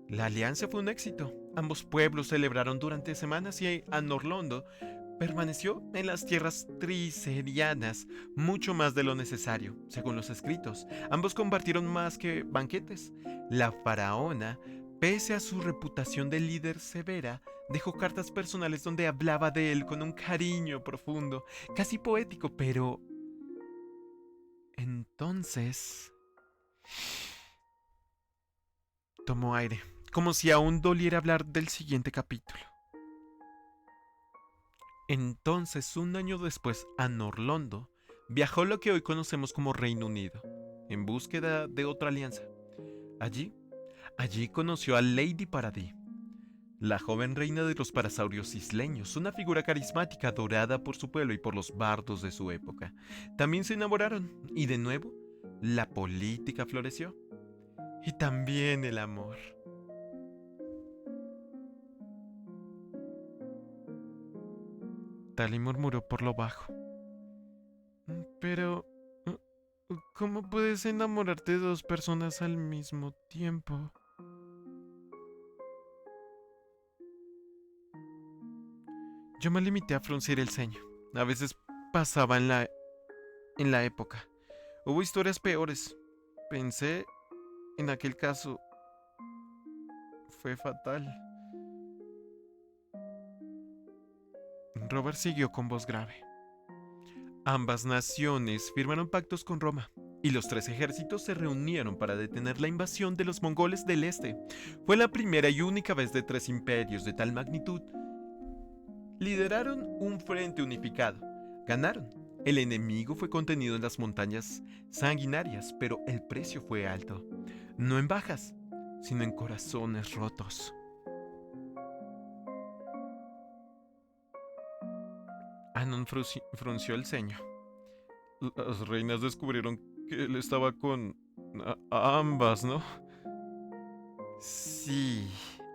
Speaker 1: La alianza fue un éxito. Ambos pueblos celebraron durante semanas y Anorlondo permaneció en las tierras tricerianas mucho más de lo necesario, según los escritos. Ambos compartieron más que banquetes. La faraona, pese a su reputación de líder severa, dejó cartas personales donde hablaba de él con un cariño profundo, casi poético, pero... Entonces... Tomó aire, como si aún doliera hablar del siguiente capítulo. Entonces, un año después, Anorlondo viajó a lo que hoy conocemos como Reino Unido, en búsqueda de otra alianza. Allí conoció a Lady Paradis, la joven reina de los parasaurios isleños, una figura carismática adorada por su pueblo y por los bardos de su época. También se enamoraron, y de nuevo, la política floreció. Y también el amor. Tali murmuró por lo bajo. Pero... ¿cómo puedes enamorarte de dos personas al mismo tiempo? Yo me limité a fruncir el ceño. A veces pasaba en la época. Hubo historias peores. Pensé en aquel caso. Fue fatal. Robert siguió con voz grave. Ambas naciones firmaron pactos con Roma, y los tres ejércitos se reunieron para detener la invasión de los mongoles del este. Fue la primera y única vez de tres imperios de tal magnitud. Lideraron un frente unificado. Ganaron. El enemigo fue contenido en las montañas sanguinarias, pero el precio fue alto. No en bajas, sino en corazones rotos. Anon frunció el ceño. Las reinas descubrieron que él estaba con ambas, ¿no? Sí,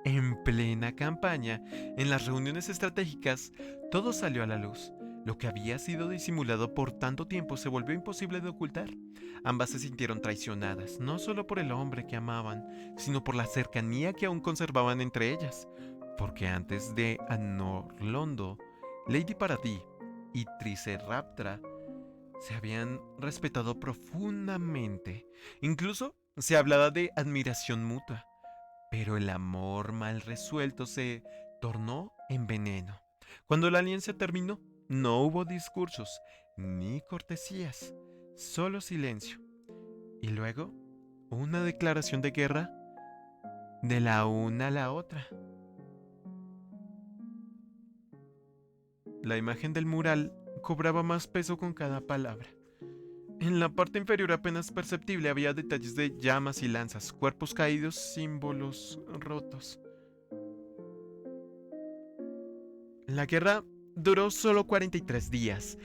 Speaker 1: en plena campaña, en las reuniones estratégicas, todo salió a la luz. Lo que había sido disimulado por tanto tiempo se volvió imposible de ocultar. Ambas se sintieron traicionadas, no solo por el hombre que amaban, sino por la cercanía que aún conservaban entre ellas. Porque antes de Anorlondo, Lady Paradis y Triceraptra se habían respetado profundamente. Incluso se hablaba de admiración mutua. Pero el amor mal resuelto se tornó en veneno. Cuando la alianza terminó, no hubo discursos ni cortesías, solo silencio. Y luego, una declaración de guerra de la una a la otra. La imagen del mural cobraba más peso con cada palabra. En la parte inferior apenas perceptible había detalles de llamas y lanzas, cuerpos caídos, símbolos rotos. La guerra duró solo 43 días,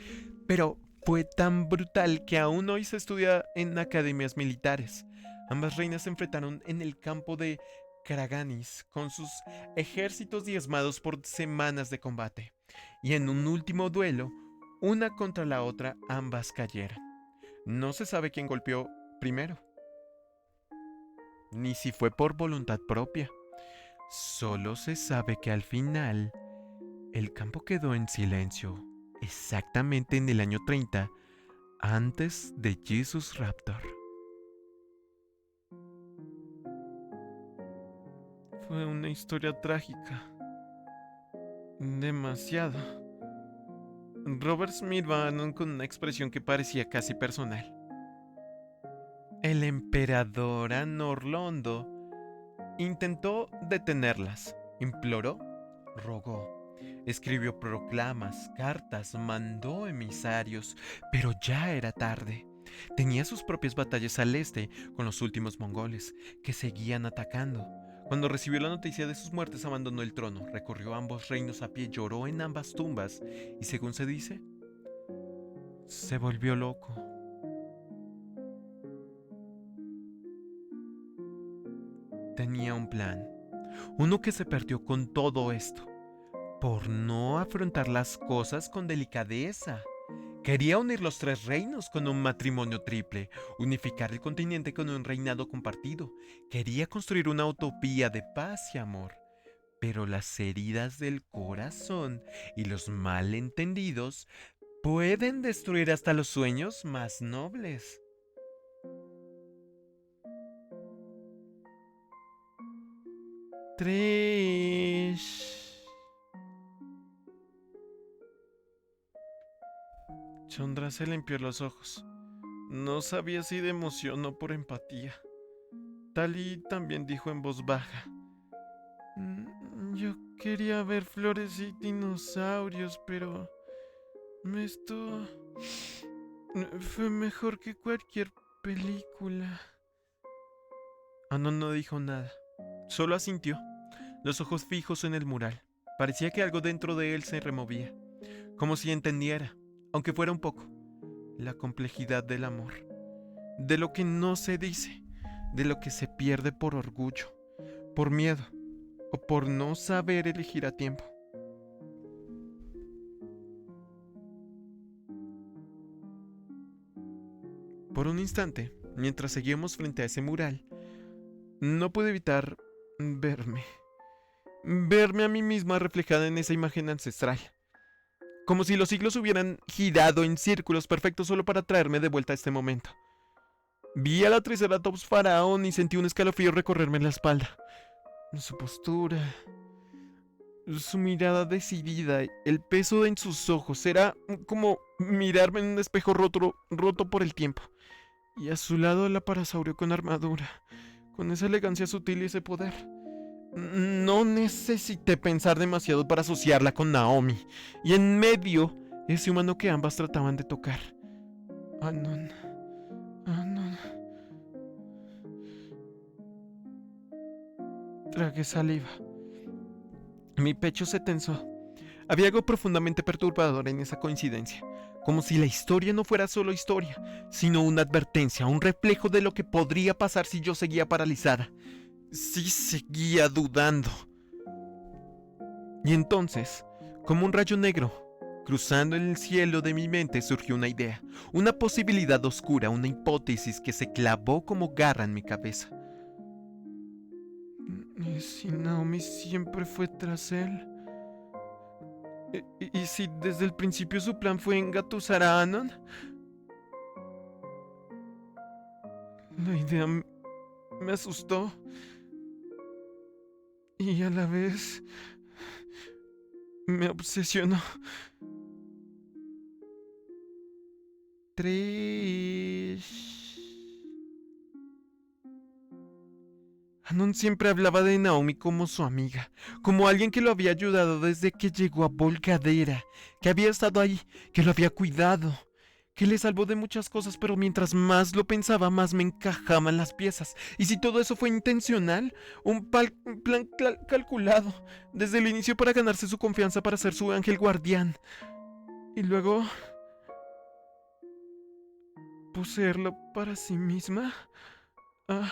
Speaker 1: pero fue tan brutal que aún hoy se estudia en academias militares. Ambas reinas se enfrentaron en el campo de Kraganis con sus ejércitos diezmados por semanas de combate, y en un último duelo, una contra la otra, ambas cayeron. No se sabe quién golpeó primero, ni si fue por voluntad propia. Solo se sabe que al final, el campo quedó en silencio, exactamente en el año 30, antes de Jesus Raptor. Fue una historia trágica. Demasiado. Robert Smith va con una expresión que parecía casi personal. El emperador Anorlondo intentó detenerlas, imploró, rogó, escribió proclamas, cartas, mandó emisarios, pero ya era tarde. Tenía sus propias batallas al este con los últimos mongoles, que seguían atacando. Cuando recibió la noticia de sus muertes, abandonó el trono, recorrió ambos reinos a pie, lloró en ambas tumbas y, según se dice, se volvió loco. Tenía un plan, uno que se perdió con todo esto, por no afrontar las cosas con delicadeza. Quería unir los tres reinos con un matrimonio triple, unificar el continente con un reinado compartido. Quería construir una utopía de paz y amor. Pero las heridas del corazón y los malentendidos pueden destruir hasta los sueños más nobles. Trish. Chandra se limpió los ojos. No sabía si de emoción o por empatía. Tali también dijo en voz baja: Yo quería ver flores y dinosaurios, pero esto fue mejor que cualquier película. Anon no dijo nada, solo asintió, los ojos fijos en el mural. Parecía que algo dentro de él se removía, como si entendiera, aunque fuera un poco, la complejidad del amor, de lo que no se dice, de lo que se pierde por orgullo, por miedo o por no saber elegir a tiempo. Por un instante, mientras seguíamos frente a ese mural, no pude evitar verme a mí misma reflejada en esa imagen ancestral, como si los siglos hubieran girado en círculos perfectos solo para traerme de vuelta a este momento. Vi a la Triceratops faraón y sentí un escalofrío recorrerme la espalda. Su postura, su mirada decidida, el peso en sus ojos, era como mirarme en un espejo roto por el tiempo. Y a su lado el aparasaurio con armadura, con esa elegancia sutil y ese poder. No necesité pensar demasiado para asociarla con Naomi. Y en medio, ese humano que ambas trataban de tocar. Anon. Anon. Tragué saliva. Mi pecho se tensó. Había algo profundamente perturbador en esa coincidencia. Como si la historia no fuera solo historia, sino una advertencia, un reflejo de lo que podría pasar si yo seguía paralizada. Si seguía dudando. Y entonces, como un rayo negro, cruzando el cielo de mi mente surgió una idea, una posibilidad oscura, una hipótesis que se clavó como garra en mi cabeza. ¿Y si Naomi siempre fue tras él? ¿Y si desde el principio su plan fue engatusar a Anon? La idea me asustó y a la vez me obsesionó. Trish. Anon siempre hablaba de Naomi como su amiga, como alguien que lo había ayudado desde que llegó a Volcadera, que había estado ahí, que lo había cuidado, que le salvó de muchas cosas, pero mientras más lo pensaba, más me encajaban las piezas. ¿Y si todo eso fue intencional? Un plan calculado, desde el inicio para ganarse su confianza, para ser su ángel guardián. Y luego poseerlo para sí misma. Ah,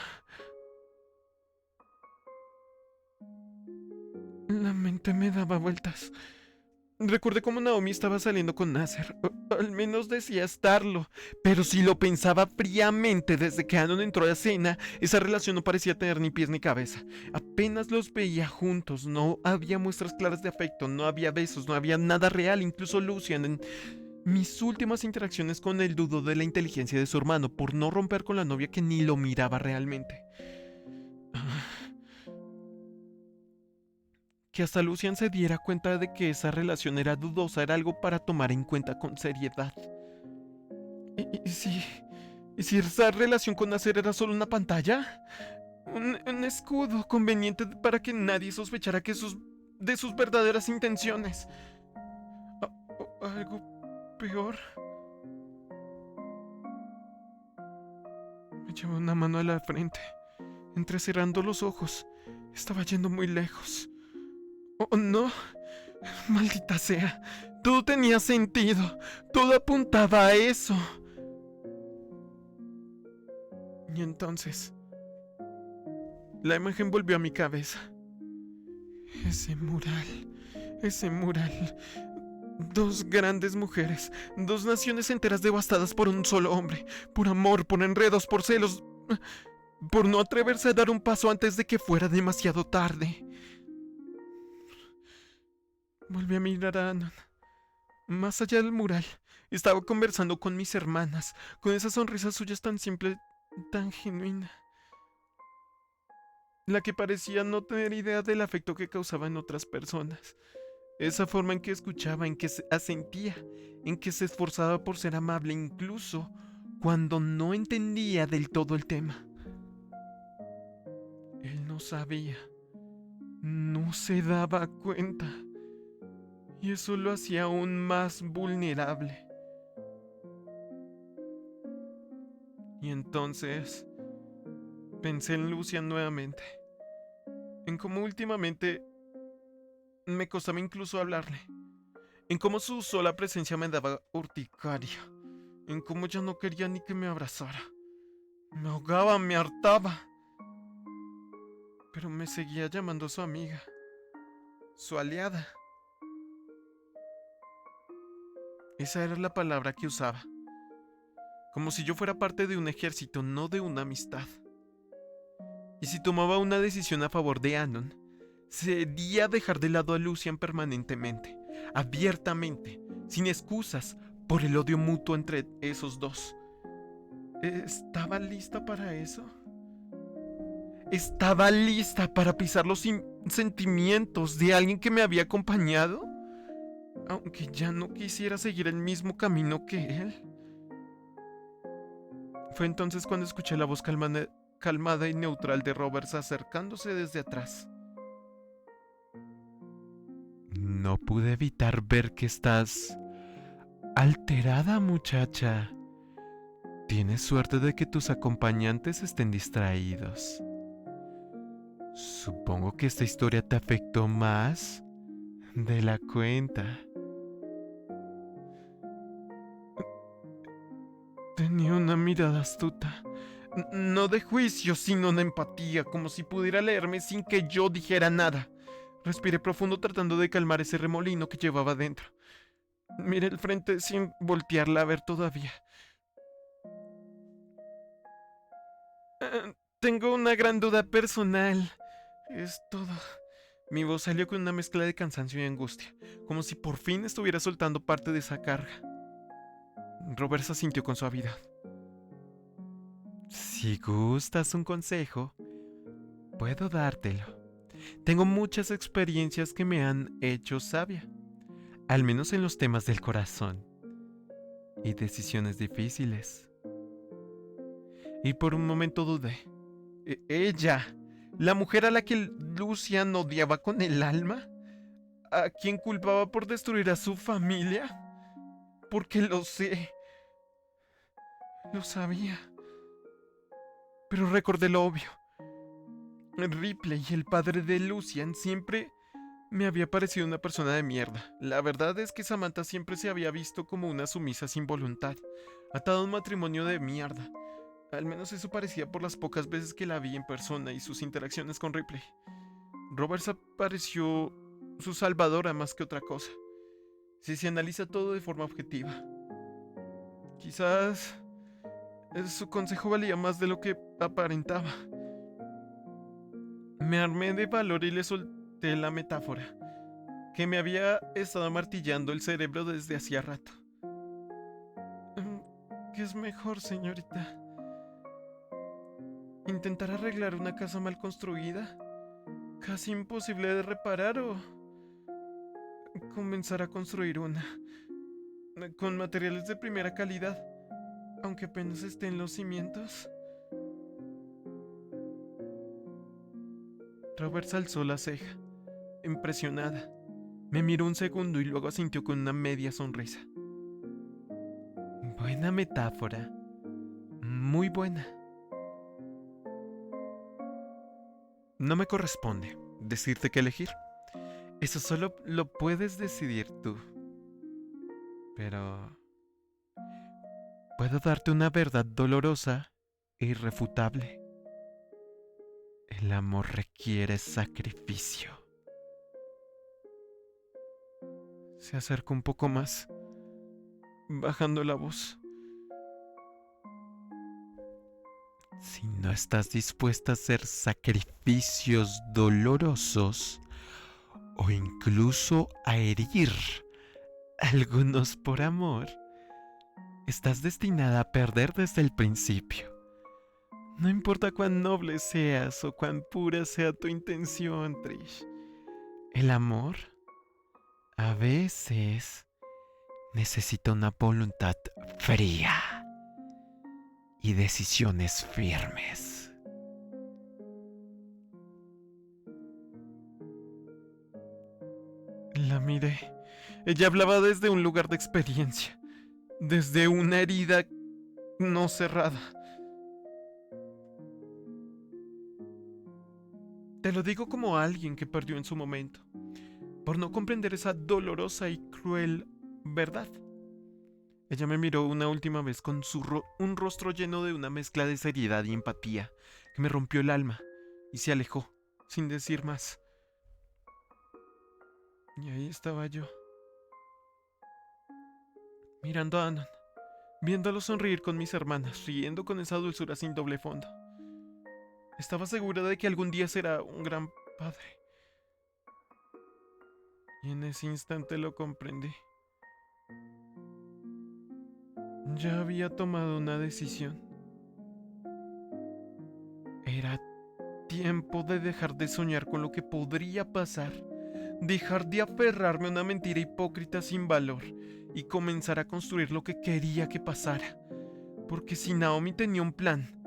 Speaker 1: La mente me daba vueltas. Recordé cómo Naomi estaba saliendo con Nasser, o al menos decía estarlo, pero si lo pensaba fríamente desde que Anon entró a la escena, esa relación no parecía tener ni pies ni cabeza. Apenas los veía juntos, no había muestras claras de afecto, no había besos, no había nada real, incluso Lucian en mis últimas interacciones con él dudó de la inteligencia de su hermano por no romper con la novia que ni lo miraba realmente. Que hasta Lucian se diera cuenta de que esa relación era dudosa era algo para tomar en cuenta con seriedad. ¿Y si esa relación con Nasser era solo una pantalla? Un escudo conveniente para que nadie sospechara de sus verdaderas intenciones. O algo peor. Me llevó una mano a la frente, entrecerrando los ojos. Estaba yendo muy lejos. Oh, no. Maldita sea. Todo tenía sentido. Todo apuntaba a eso. Y entonces, la imagen volvió a mi cabeza. Ese mural. Dos grandes mujeres, dos naciones enteras devastadas por un solo hombre, por amor, por enredos, por celos, por no atreverse a dar un paso antes de que fuera demasiado tarde. Volví a mirar a Anon. Más allá del mural, estaba conversando con mis hermanas, con esa sonrisa suya tan simple, tan genuina. La que parecía no tener idea del afecto que causaba en otras personas. Esa forma en que escuchaba, en que se asentía, en que se esforzaba por ser amable, incluso cuando no entendía del todo el tema. Él no sabía, no se daba cuenta, y eso lo hacía aún más vulnerable. Y entonces pensé en Lucian nuevamente, en cómo últimamente me costaba incluso hablarle, en cómo su sola presencia me daba urticaria, en cómo ya no quería ni que me abrazara. Me ahogaba, me hartaba. Pero me seguía llamando su amiga, su aliada. Esa era la palabra que usaba. Como si yo fuera parte de un ejército, no de una amistad. Y si tomaba una decisión a favor de Anon, sería dejar de lado a Lucian permanentemente, abiertamente, sin excusas, por el odio mutuo entre esos dos. ¿Estaba lista para eso? ¿Estaba lista para pisar los sentimientos de alguien que me había acompañado? Aunque ya no quisiera seguir el mismo camino que él. Fue entonces cuando escuché la voz calmada y neutral de Roberts acercándose desde atrás. No pude evitar ver que estás alterada, muchacha. Tienes suerte de que tus acompañantes estén distraídos. Supongo que esta historia te afectó más de la cuenta. Tenía una mirada astuta, no de juicio, sino de empatía, como si pudiera leerme sin que yo dijera nada. Respiré profundo tratando de calmar ese remolino que llevaba dentro. Miré el frente sin voltearla a ver todavía. Tengo una gran duda personal. Es todo. Mi voz salió con una mezcla de cansancio y angustia, como si por fin estuviera soltando parte de esa carga. Robert se sintió con suavidad. Si gustas un consejo, puedo dártelo. Tengo muchas experiencias que me han hecho sabia, al menos en los temas del corazón y decisiones difíciles. Y por un momento dudé. Ella, la mujer a la que Lucian odiaba con el alma, a quien culpaba por destruir a su familia, porque lo sé, lo sabía. Pero recordé lo obvio. Ripley, el padre de Lucian, siempre me había parecido una persona de mierda. La verdad es que Samantha siempre se había visto como una sumisa sin voluntad, atada a un matrimonio de mierda. Al menos eso parecía por las pocas veces que la vi en persona y sus interacciones con Ripley. Roberts apareció su salvadora más que otra cosa. Si se analiza todo de forma objetiva. Quizás su consejo valía más de lo que aparentaba. Me armé de valor y le solté la metáfora, que me había estado martillando el cerebro desde hacía rato. ¿Qué es mejor, señorita? ¿Intentar arreglar una casa mal construida? ¿Casi imposible de reparar o comenzar a construir una con materiales de primera calidad, aunque apenas estén los cimientos? Roberts alzó la ceja, impresionada. Me miró un segundo y luego asintió con una media sonrisa. Buena metáfora. Muy buena. No me corresponde decirte qué elegir. Eso solo lo puedes decidir tú. Pero puedo darte una verdad dolorosa e irrefutable. El amor requiere sacrificio. Se acerca un poco más, bajando la voz. Si no estás dispuesta a hacer sacrificios dolorosos o incluso a herir a algunos por amor, estás destinada a perder desde el principio. No importa cuán noble seas o cuán pura sea tu intención, Trish. El amor, a veces, necesita una voluntad fría y decisiones firmes. La miré. Ella hablaba desde un lugar de experiencia, desde una herida no cerrada. Te lo digo como alguien que perdió en su momento, por no comprender esa dolorosa y cruel verdad. Ella me miró una última vez con un rostro lleno de una mezcla de seriedad y empatía que me rompió el alma y se alejó, sin decir más. Y ahí estaba yo, mirando a Anon, viéndolo sonreír con mis hermanas, riendo con esa dulzura sin doble fondo. Estaba segura de que algún día será un gran padre. Y en ese instante lo comprendí. Ya había tomado una decisión. Era tiempo de dejar de soñar con lo que podría pasar, dejar de aferrarme a una mentira hipócrita sin valor y comenzar a construir lo que quería que pasara. Porque si Naomi tenía un plan,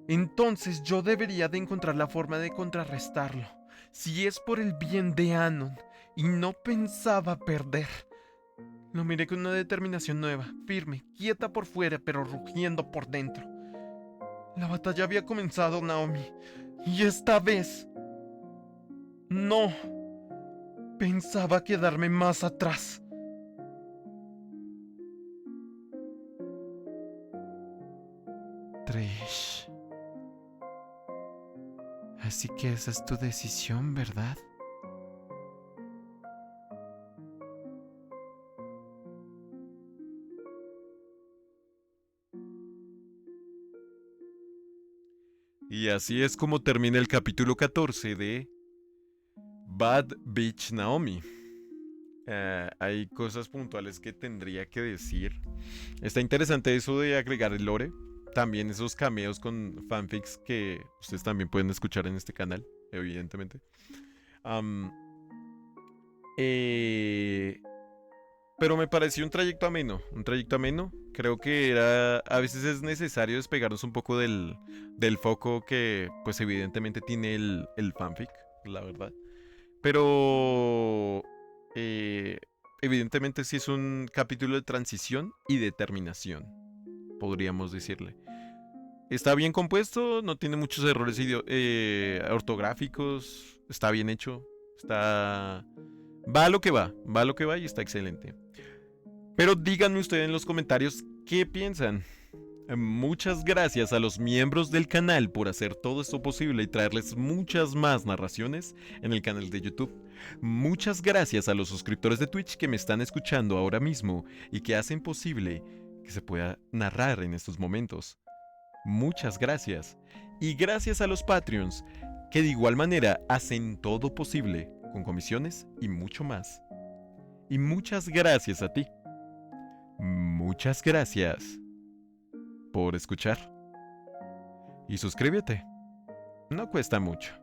Speaker 1: entonces yo debería de encontrar la forma de contrarrestarlo, si es por el bien de Anon, y no pensaba perder. Lo miré con una determinación nueva, firme, quieta por fuera, pero rugiendo por dentro. La batalla había comenzado, Naomi, y esta vez no pensaba quedarme más atrás. Trish. Así que esa es tu decisión, ¿verdad? Y así es como termina el capítulo 14 de Bad Bitch Naomi. Hay cosas puntuales que tendría que decir. Está interesante eso de agregar el lore. También esos cameos con fanfics que ustedes también pueden escuchar en este canal, evidentemente. Am, pero me pareció un trayecto ameno. Un trayecto ameno. Creo que a veces es necesario despegarnos un poco del foco que pues evidentemente tiene el fanfic, la verdad. Pero evidentemente sí es un capítulo de transición y determinación, podríamos decirle. Está bien compuesto, no tiene muchos errores ortográficos, está bien hecho, va a lo que va a lo que va y está excelente. Pero díganme ustedes en los comentarios qué piensan. Muchas gracias a los miembros del canal por hacer todo esto posible y traerles muchas más narraciones en el canal de YouTube. Muchas gracias a los suscriptores de Twitch que me están escuchando ahora mismo y que hacen posible que se pueda narrar en estos momentos. Muchas gracias. Y gracias a los Patreons, que de igual manera hacen todo posible, con comisiones y mucho más. Y muchas gracias a ti. Muchas gracias por escuchar. Y suscríbete. No cuesta mucho.